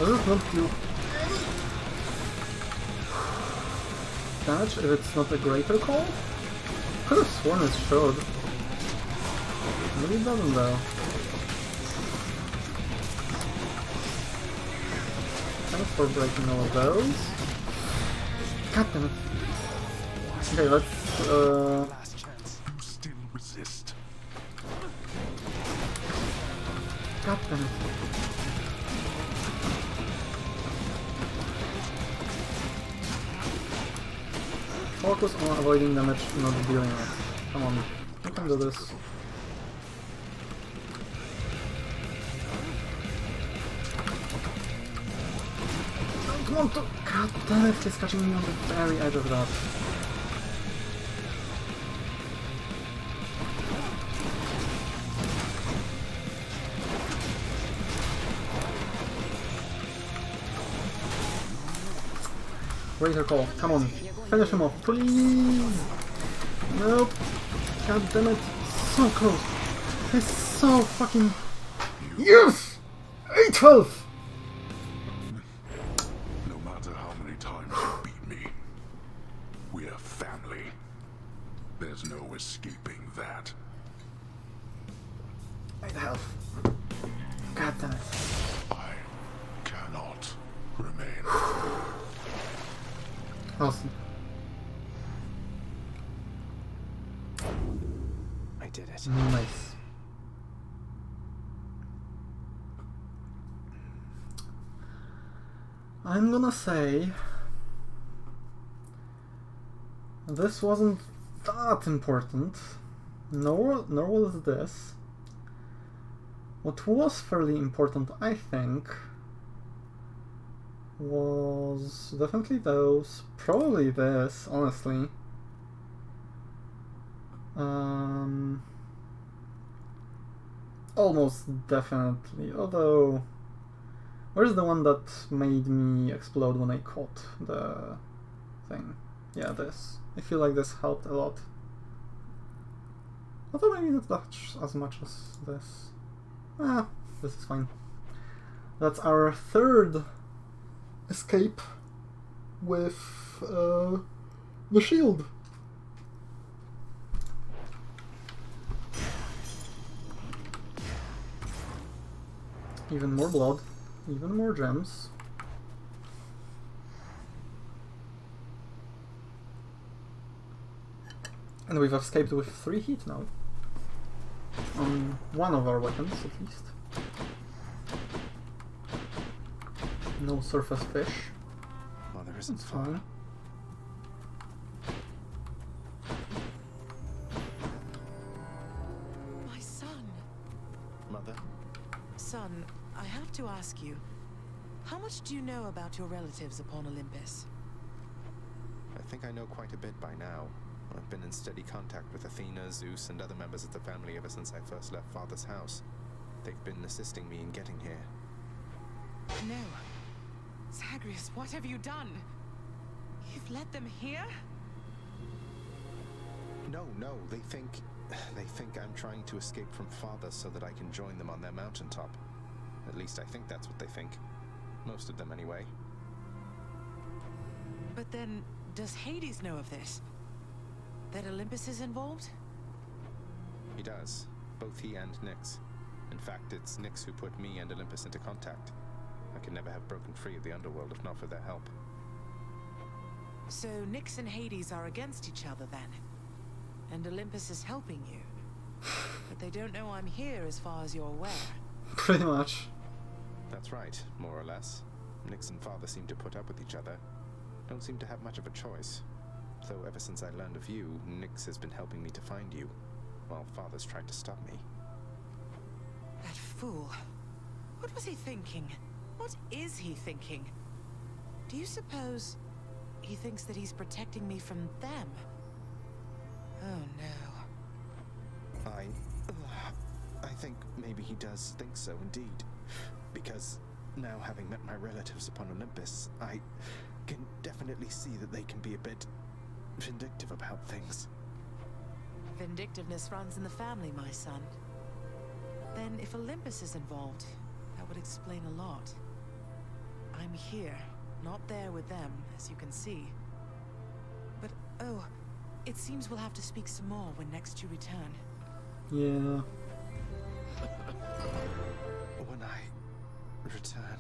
I just want to damage if it's not a greater call? Could have sworn it should. Maybe it doesn't though. Thanks for breaking all of those. God damn it. Okay, let's Last chance. You still resist. God damn it. Focus on avoiding damage, not dealing it. Come on, you can do this. Don't want to. God damn it, he's catching me on the very edge of that. Razor call, come on, finish him off, please! Nope, god damn it, so close! He's so fucking... Yes! 8-12! No matter how many times you beat me, we're family. There's no escaping that. 8 health. God damn it. I cannot remain. Awesome. I did it. Nice. I'm gonna say this wasn't that important, nor was this. What was fairly important, I think, was definitely those, probably this, honestly. Almost definitely, although where's the one that made me explode when I caught the thing? Yeah, this. I feel like this helped a lot. Although maybe not that as much as this. Ah, this is fine. That's our third escape with the shield. Even more blood, even more gems. And we've escaped with 3 heat now. On one of our weapons, at least. No surface fish. Well, there isn't That's fine. My son. Mother? Son, I have to ask you, how much do you know about your relatives upon Olympus? I think I know quite a bit by now. I've been in steady contact with Athena, Zeus, and other members of the family ever since I first left Father's house. They've been assisting me in getting here. No. Zagreus, what have you done? You've led them here? No, they think I'm trying to escape from Father so that I can join them on their mountaintop. At least I think that's what they think. Most of them, anyway. But then, does Hades know of this? That Olympus is involved? He does. Both he and Nyx. In fact, it's Nyx who put me and Olympus into contact. I could never have broken free of the underworld if not for their help. So Nyx and Hades are against each other then? And Olympus is helping you? But they don't know I'm here as far as you're aware. Pretty much. That's right, more or less. Nyx and Father seem to put up with each other. Don't seem to have much of a choice. Though ever since I learned of you, Nyx has been helping me to find you, while Father's tried to stop me. That fool. What was he thinking? What is he thinking? Do you suppose he thinks that he's protecting me from them? Oh no. I think maybe he does think so indeed. Because now having met my relatives upon Olympus, I can definitely see that they can be a bit vindictive about things. Vindictiveness runs in the family, my son. Then if Olympus is involved, that would explain a lot. I'm here, not there with them, as you can see. But, oh, it seems we'll have to speak some more when next you return. Yeah. When I return.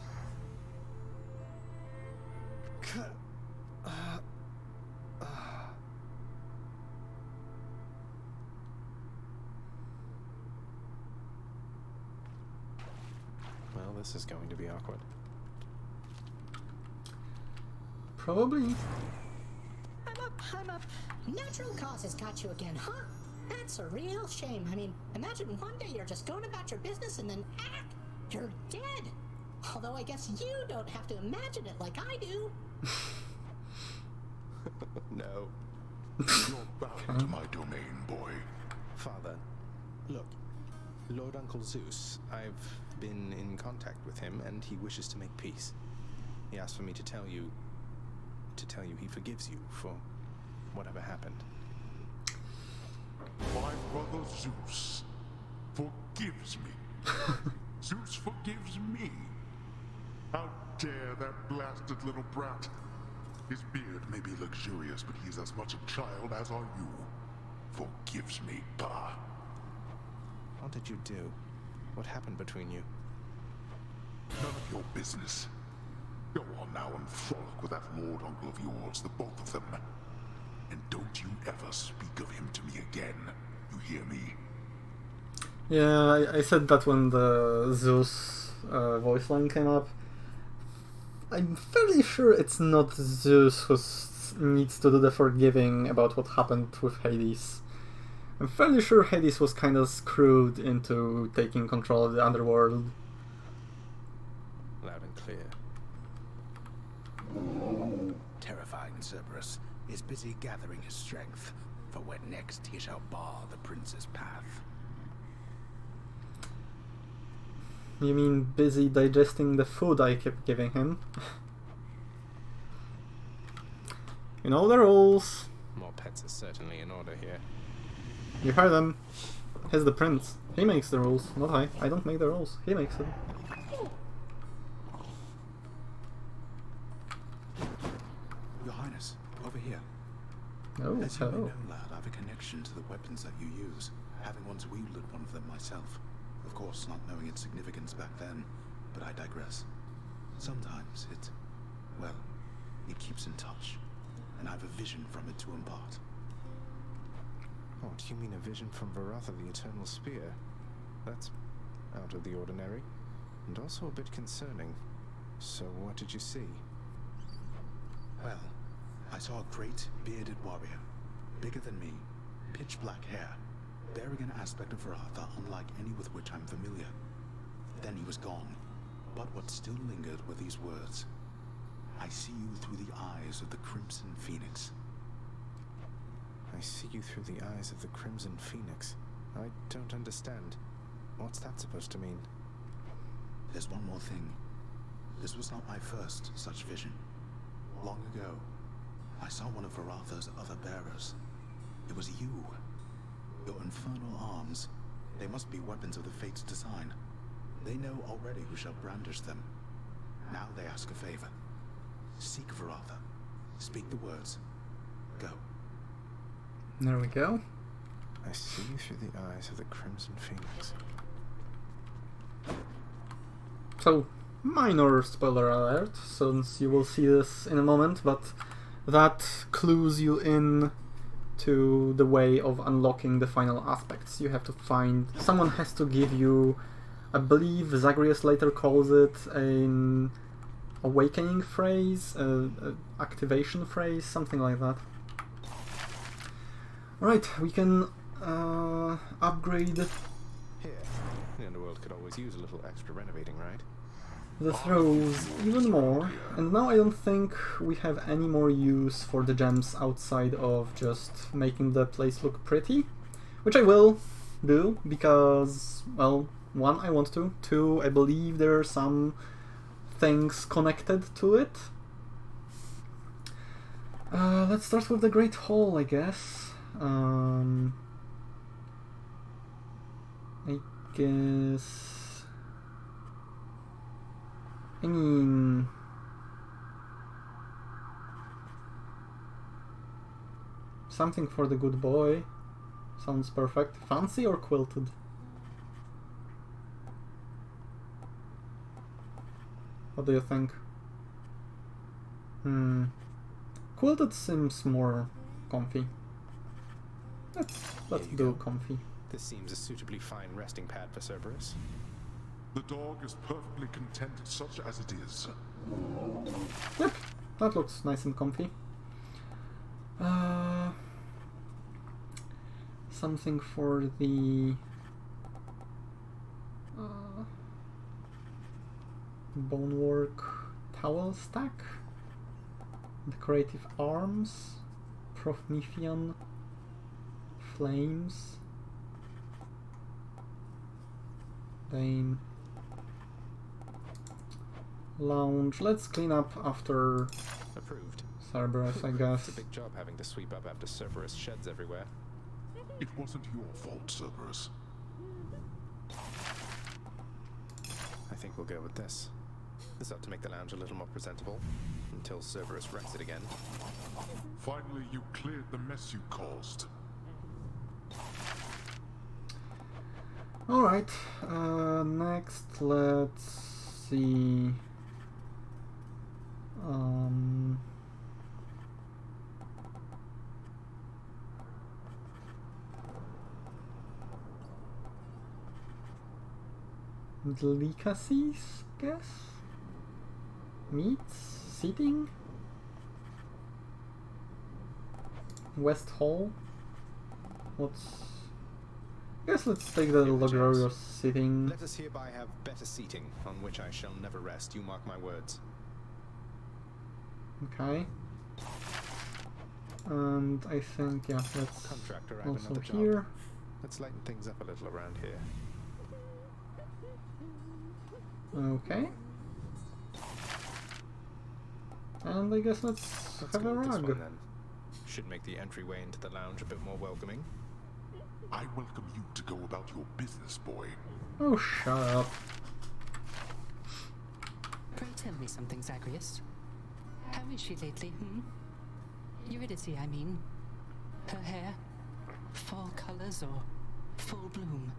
Well, this is going to be awkward. Probably. I'm up. Natural causes got you again, huh? That's a real shame. I mean, imagine one day you're just going about your business and then, you're dead. Although I guess you don't have to imagine it like I do. No. You're bound to my domain, boy. Father, look, Lord Uncle Zeus, I've been in contact with him and he wishes to make peace. He asked for me to tell you he forgives you for whatever happened. My brother Zeus forgives me. Zeus forgives me. How dare that blasted little brat? His beard may be luxurious, but he's as much a child as are you. Forgives me, bah. What did you do? What happened between you? None of your business. Go on now and frolic with that Lord Uncle of yours, the both of them. And don't you ever speak of him to me again. You hear me? Yeah, I said that when the Zeus voice line came up. I'm fairly sure it's not Zeus who needs to do the forgiving about what happened with Hades. I'm fairly sure Hades was kind of screwed into taking control of the underworld. Loud and clear. Terrifying Cerberus is busy gathering his strength for when next he shall bar the prince's path. You mean busy digesting the food I kept giving him? You know the rules. More pets is certainly in order here. You heard them. He's the prince. He makes the rules, not I. I don't make the rules. He makes them. Oh, As you may hello. know, lad, I have a connection to the weapons that you use, having once wielded one of them myself. Of course, not knowing its significance back then, but I digress. Sometimes it keeps in touch, and I have a vision from it to impart. Oh, do you mean a vision from Varatha, the Eternal Spear? That's out of the ordinary, and also a bit concerning. So what did you see? Well, I saw a great, bearded warrior, bigger than me, pitch black hair, bearing an aspect of Varatha unlike any with which I'm familiar. Then he was gone, but what still lingered were these words. I see you through the eyes of the Crimson Phoenix. I see you through the eyes of the Crimson Phoenix. I don't understand. What's that supposed to mean? There's one more thing. This was not my first such vision. Long ago, I saw one of Varatha's other bearers. It was you. Your infernal arms. They must be weapons of the Fates' design. They know already who shall brandish them. Now they ask a favor. Seek Varatha. Speak the words. Go. There we go. I see you through the eyes of the Crimson Phoenix. So, minor spoiler alert, since you will see this in a moment, but that clues you in to the way of unlocking the final aspects. You have to find... Someone has to give you... I believe Zagreus later calls it an awakening phrase, activation phrase, something like that. Right, we can upgrade Here, the underworld could always use a little extra renovating, right? the throws even more, and now I don't think we have any more use for the gems outside of just making the place look pretty, which I will do because, well, one, I want to, two, I believe there are some things connected to it. Let's start with the Great Hall, I guess. I guess... I mean... something for the good boy. Sounds perfect. Fancy or quilted? What do you think? Quilted seems more comfy. Let's do comfy. This seems a suitably fine resting pad for Cerberus. The dog is perfectly content such as it is. Yep, that looks nice and comfy. Something for the bonework towel stack. Decorative arms. Promethean flames. Dame. Lounge. Let's clean up after Approved. Cerberus, I guess. It's a big job having to sweep up after Cerberus sheds everywhere. It wasn't your fault, Cerberus. I think we'll go with this. This ought to make the lounge a little more presentable, until Cerberus wrecks it again. Finally, you cleared the mess you caused. Alright, next let's see. Delicacies, guess? Meats? Seating? West Hall? What's... Guess let's take the luxurious seating. Let us hereby have better seating, on which I shall never rest, you mark my words. Okay. And I think, yeah, that's Contractor, I have also another here. job. Let's lighten things up a little around here. Okay. And I guess let's have a go with this rug. one, then. Should make the entryway into the lounge a bit more welcoming. I welcome you to go about your business, boy. Oh, shut up. Pray tell me something, Zagreus. How is she lately, Eurydice, I mean. Her hair, fall colors or full bloom.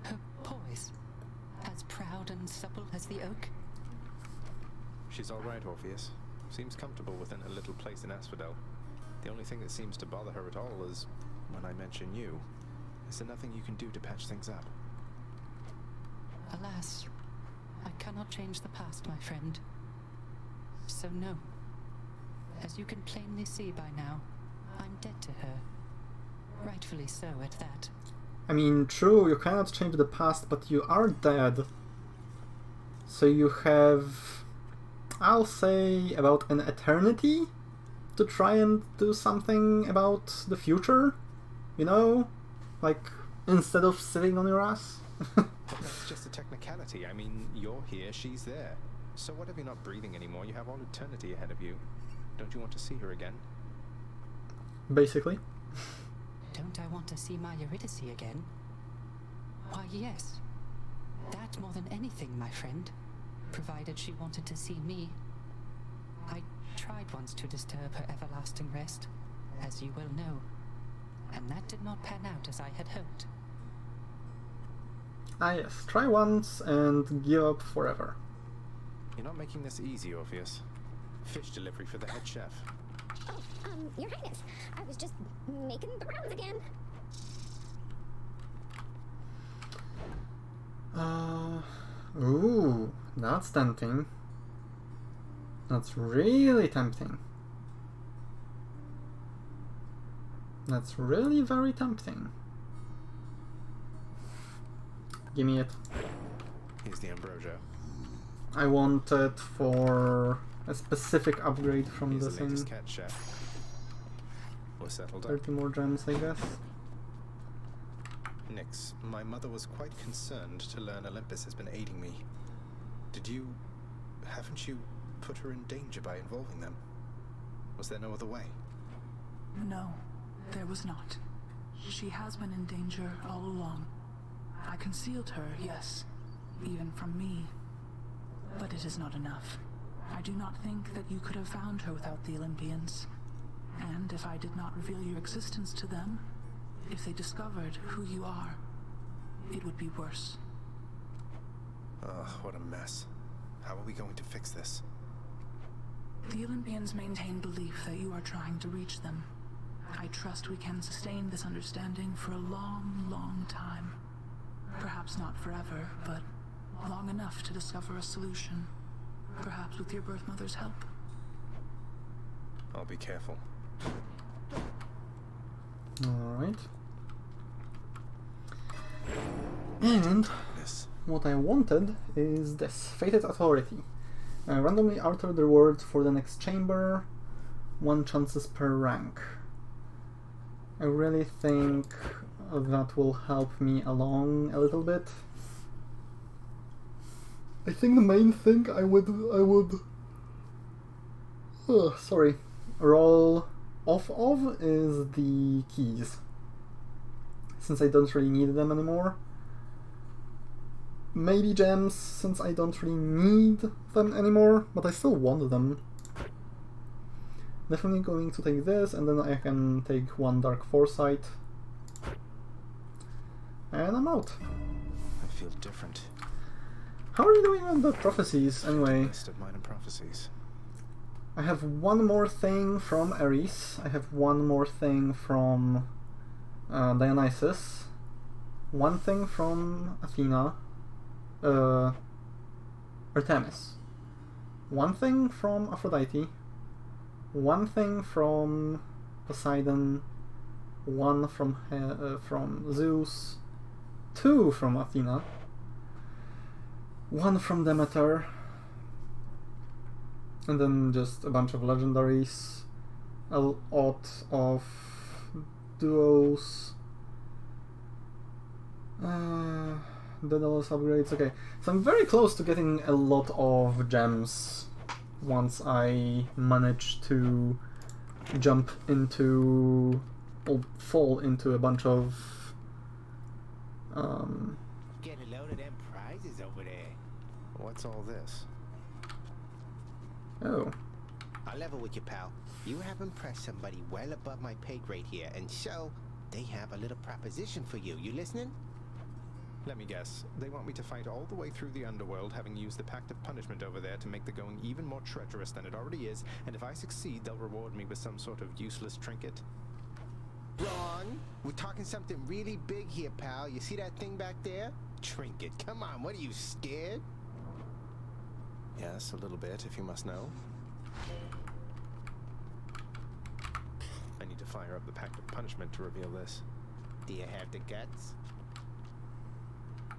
Her poise, as proud and supple as the oak. She's all right, Orpheus. Seems comfortable within her little place in Asphodel. The only thing that seems to bother her at all is when I mention you. Is there nothing you can do to patch things up? Alas, I cannot change the past, my friend. So no. As you can plainly see by now, I'm dead to her. Rightfully so, at that. I mean, true, you cannot change the past, but you are dead. So you have, I'll say, about an eternity to try and do something about the future? You know? Like, instead of sitting on your ass? But that's just a technicality. I mean, you're here, she's there. So what if you're not breathing anymore? You have all eternity ahead of you. Don't you want to see her again? Basically. Don't I want to see my Eurydice again? Why, yes. That more than anything, my friend. Provided she wanted to see me. I tried once to disturb her everlasting rest, as you well know. And that did not pan out as I had hoped. Ah yes, try once and give up forever. You're not making this easy, Orpheus. Fish delivery for the head chef. Oh, Your Highness, I was just making the rounds again. Ooh, that's tempting. That's really tempting. That's really very tempting. Give me it. Here's the ambrosia. I want it for a specific upgrade from Here's the the latest thing. cat chef. We're settled up. 30 more gems, I guess. Nix, my mother was quite concerned to learn Olympus has been aiding me. Haven't you put her in danger by involving them? Was there no other way? No, there was not. She has been in danger all along. I concealed her, yes, even from me. But it is not enough. I do not think that you could have found her without the Olympians. And if I did not reveal your existence to them, if they discovered who you are, it would be worse. Ugh, what a mess. How are we going to fix this? The Olympians maintain belief that you are trying to reach them. I trust we can sustain this understanding for a long, long time. Perhaps not forever, but long enough to discover a solution. Perhaps with your birth mother's help. I'll be careful. Alright. And what I wanted is this. Fated Authority. Randomly alter the word for the next chamber. 1 chances per rank. I really think that will help me along a little bit. I think the main thing I would roll off of is the keys, since I don't really need them anymore. Maybe gems, since I don't really need them anymore, but I still want them. Definitely going to take this, and then I can take 1 Dark Foresight. And I'm out. I feel different. How are you doing on the prophecies, anyway? List of minor prophecies. I have 1 more thing from Ares. I have 1 more thing from Dionysus. 1 thing from Athena. Artemis. 1 thing from Aphrodite. 1 thing from Poseidon. 1 from Zeus. 2 from Athena. 1 from Demeter. And then just a bunch of legendaries. A lot of duos. Daedalus upgrades. Okay, so I'm very close to getting a lot of gems once I manage to jump into or fall into a bunch of Get a load of them prizes over there. What's all this? oh. I'll level with you, pal. You have impressed somebody well above my pay grade here, and so they have a little proposition for you. You listening? Let me guess. They want me to fight all the way through the underworld, having used the Pact of Punishment over there to make the going even more treacherous than it already is, and if I succeed, they'll reward me with some sort of useless trinket. Wrong. We're talking something really big here, pal. You see that thing back there? Trinket. Come on, what are you, scared? Yes, a little bit, if you must know. I need to fire up the Pact of Punishment to reveal this. Do you have the guts?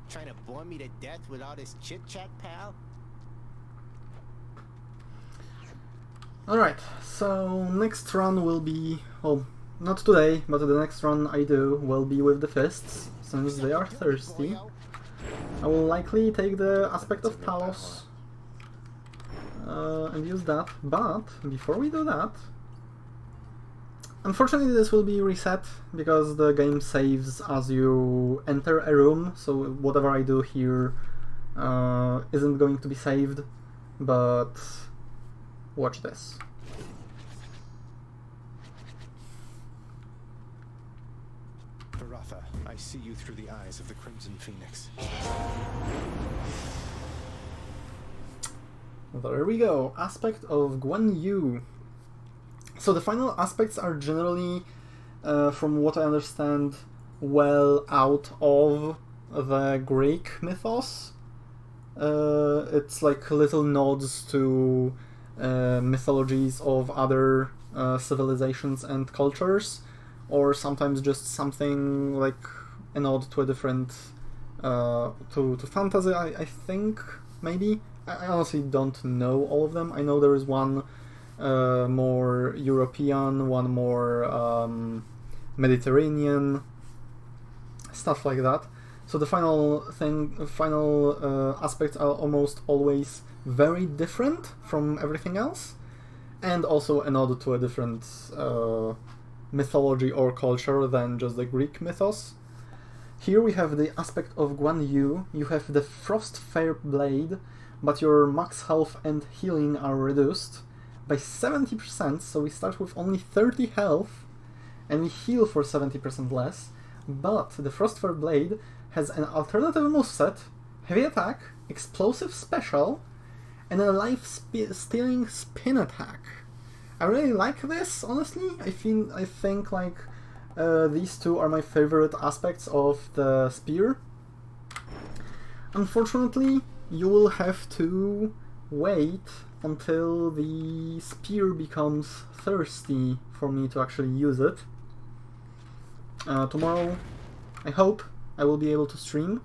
Trying to bore me to death with all this chit-chat, pal? Alright, so next run will be... well, not today, but the next run I do will be with the fists, since they are thirsty. I will likely take the aspect of Talos and use that, but before we do that... unfortunately this will be reset, because the game saves as you enter a room, so whatever I do here isn't going to be saved, but watch this. Varatha, I see you through the eyes of the Crimson Phoenix. There we go, aspect of Guan Yu. So the final aspects are generally, from what I understand, well out of the Greek mythos. It's like little nods to mythologies of other civilizations and cultures, or sometimes just something like a nod to a different, to fantasy, I think, maybe? I honestly don't know all of them. I know there is one more European, one more Mediterranean, stuff like that. So the final aspects are almost always very different from everything else, and also a nod to a different mythology or culture than just the Greek mythos. Here we have the aspect of Guan Yu. You have the Frost Fair Blade, but your max health and healing are reduced by 70%, so we start with only 30 health, and we heal for 70% less, but the Frostfire Blade has an alternative moveset, heavy attack, explosive special, and a life-stealing spin attack. I really like this, honestly. I think like these two are my favorite aspects of the spear. Unfortunately, you will have to wait until the spear becomes thirsty for me to actually use it. Tomorrow, I hope, I will be able to stream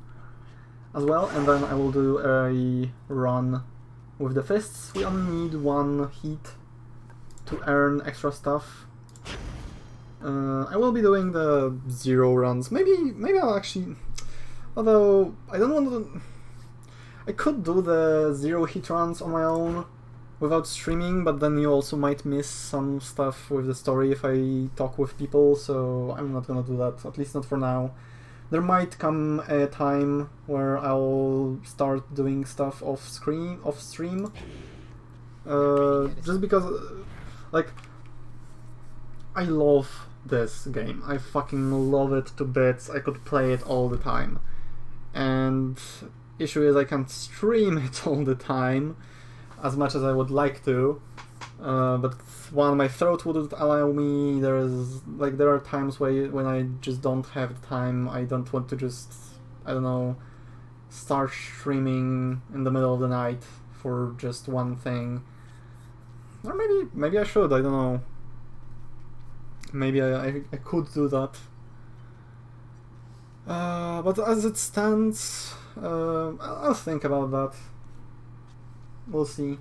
as well, and then I will do a run with the fists. We only need one heat to earn extra stuff. I will be doing the 0 runs. Maybe I'll actually... although, I don't want to... I could do the 0 hit runs on my own without streaming, but then you also might miss some stuff with the story if I talk with people, so I'm not gonna do that, at least not for now. There might come a time where I'll start doing stuff off stream, just because, like, I love this game. I fucking love it to bits. I could play it all the time. And issue is I can't stream it all the time as much as I would like to. But one, my throat wouldn't allow me. There are times when I just don't have the time. I don't want to just, I don't know, start streaming in the middle of the night for just one thing. Or maybe I should, I don't know. Maybe I could do that. But as it stands, I'll think about that. We'll see.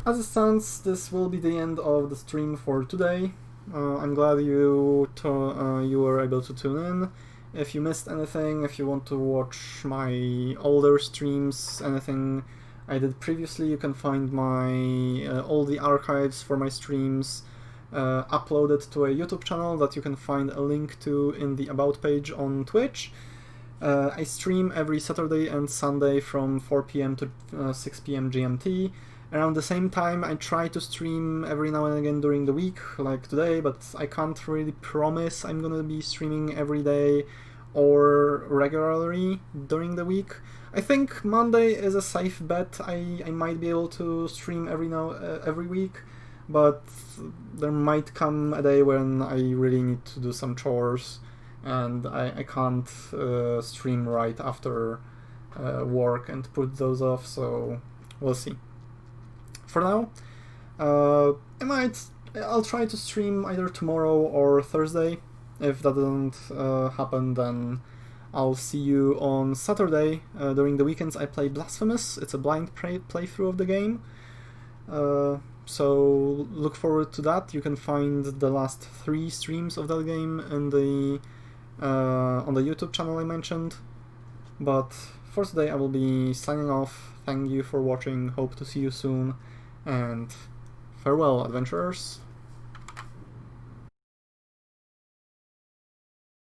As it stands, this will be the end of the stream for today. I'm glad you were able to tune in. If you missed anything, if you want to watch my older streams, anything I did previously, you can find my all the archives for my streams uploaded to a YouTube channel that you can find a link to in the About page on Twitch. I stream every Saturday and Sunday from 4 PM to 6 PM GMT. around the same time. I try to stream every now and again during the week, like today, but I can't really promise I'm gonna be streaming every day or regularly during the week. I think Monday is a safe bet. I might be able to stream every week, but there might come a day when I really need to do some chores and I can't stream right after work and put those off, so we'll see. For now, I'll try to stream either tomorrow or Thursday. If that doesn't happen, then I'll see you on Saturday. During the weekends I play Blasphemous. It's a blind playthrough of the game. So look forward to that. You can find the last 3 streams of that game in the on the YouTube channel I mentioned. But for today I will be signing off. Thank you for watching, hope to see you soon, and farewell, adventurers.